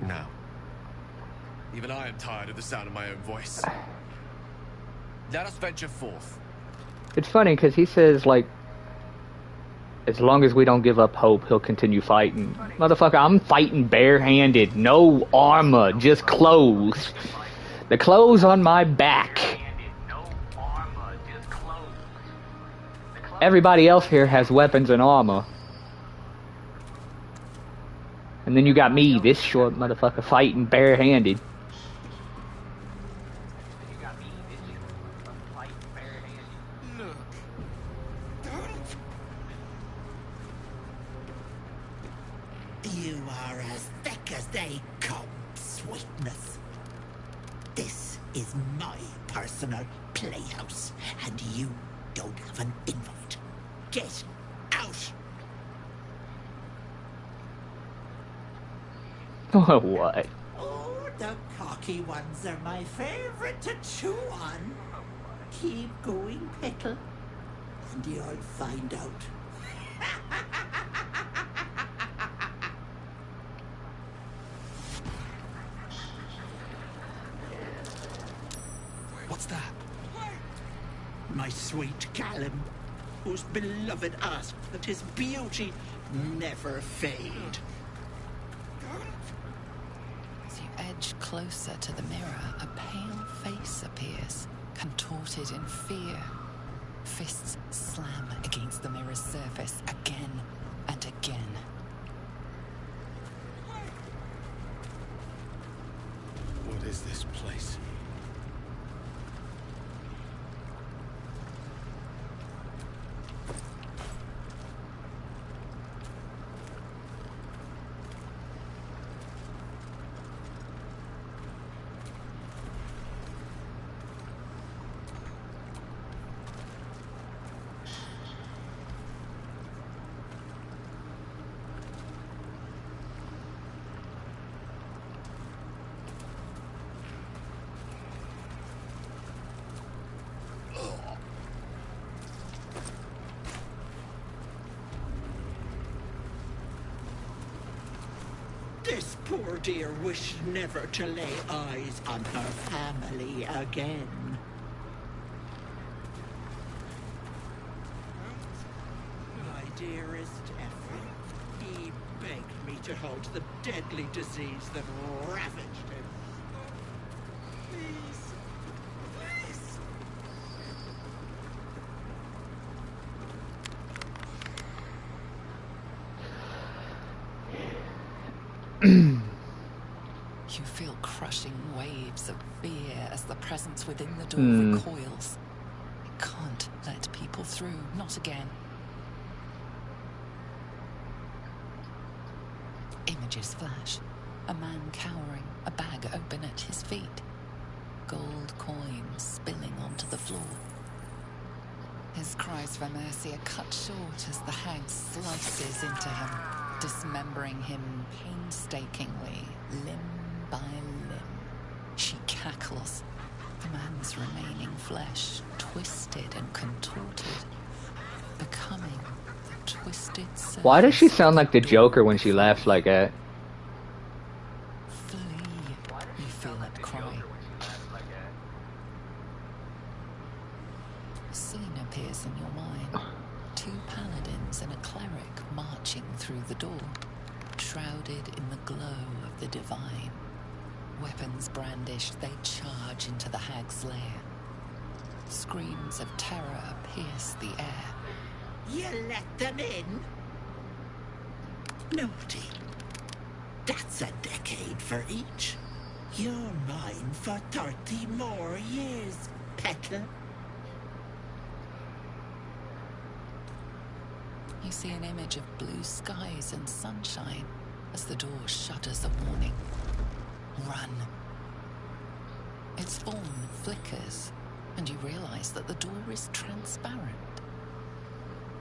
Now, even I am tired of the sound of my own voice. Let us venture forth. It's funny because he says, like, as long as we don't give up hope, he'll continue fighting. Motherfucker, I'm fighting barehanded. No armor, just clothes. The clothes on my back. Everybody else here has weapons and armor. And then you got me, this short motherfucker, fighting barehanded. You are as thick as they come, sweetness. This is my personal playhouse, and you don't have an invite. Get out! What? Oh, the cocky ones are my favorite to chew on. Keep going, Pickle, and you'll find out. What's that? My sweet Callum, whose beloved asked that his beauty never fade. As you edge closer to the mirror, a pale face appears, contorted in fear. Fists slam against the mirror's surface again and again. What is this place? This poor dear wished never to lay eyes on her family again. My dearest Effie, he begged me to halt the deadly disease that ravaged him. Please, please. You feel crushing waves of fear as the presence within the door recoils. It can't let people through, not again. Images flash. A man cowering, a bag open at his feet. Gold coins spilling onto the floor. His cries for mercy are cut short as the hag slices into him, dismembering him painstakingly, limb by limb. She cackles, the man's remaining flesh twisted and contorted, becoming the twisted surface. Why does she sound like the Joker when she laughs like that? Flee, you feel it cry. A scene appears in your mind. Two paladins and a cleric marching through the door, shrouded in the glow of the divine. Weapons brandished, they charge into the hag's lair. Screams of terror pierce the air. You let them in? Naughty. That's a decade for each. You're mine for 30 more years, Petal. You see an image of blue skies and sunshine as the door shudders a warning. Run. Its form flickers, and you realize that the door is transparent.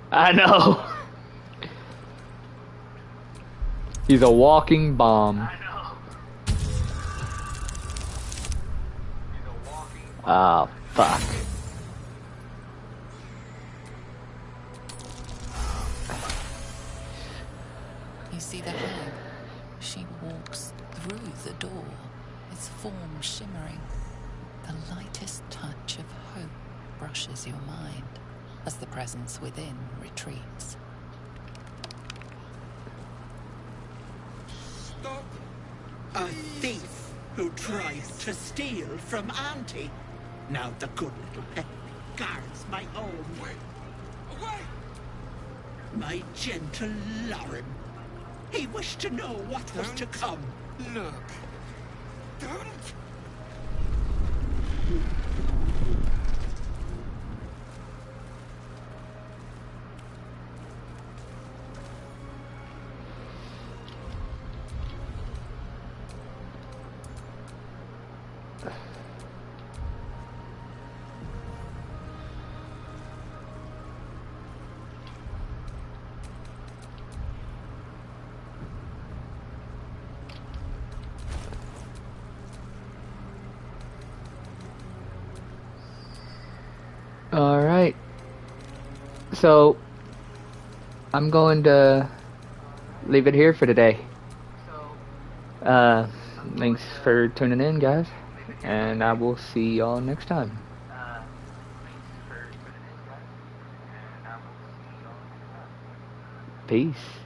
I know. He's a walking bomb. Ah, fuck. You see the hag. She walks through the door, its form shimmering. The lightest touch of hope brushes your mind as the presence within retreats. Stop! A thief who tried to steal from Auntie. Now the good little pet guards my own. Away! My gentle Lauren. He wished to know what was to come. Look. Don't. Alright. So, I'm going to leave it here for today. Thanks for tuning in, guys. And I will see y'all next time. Peace.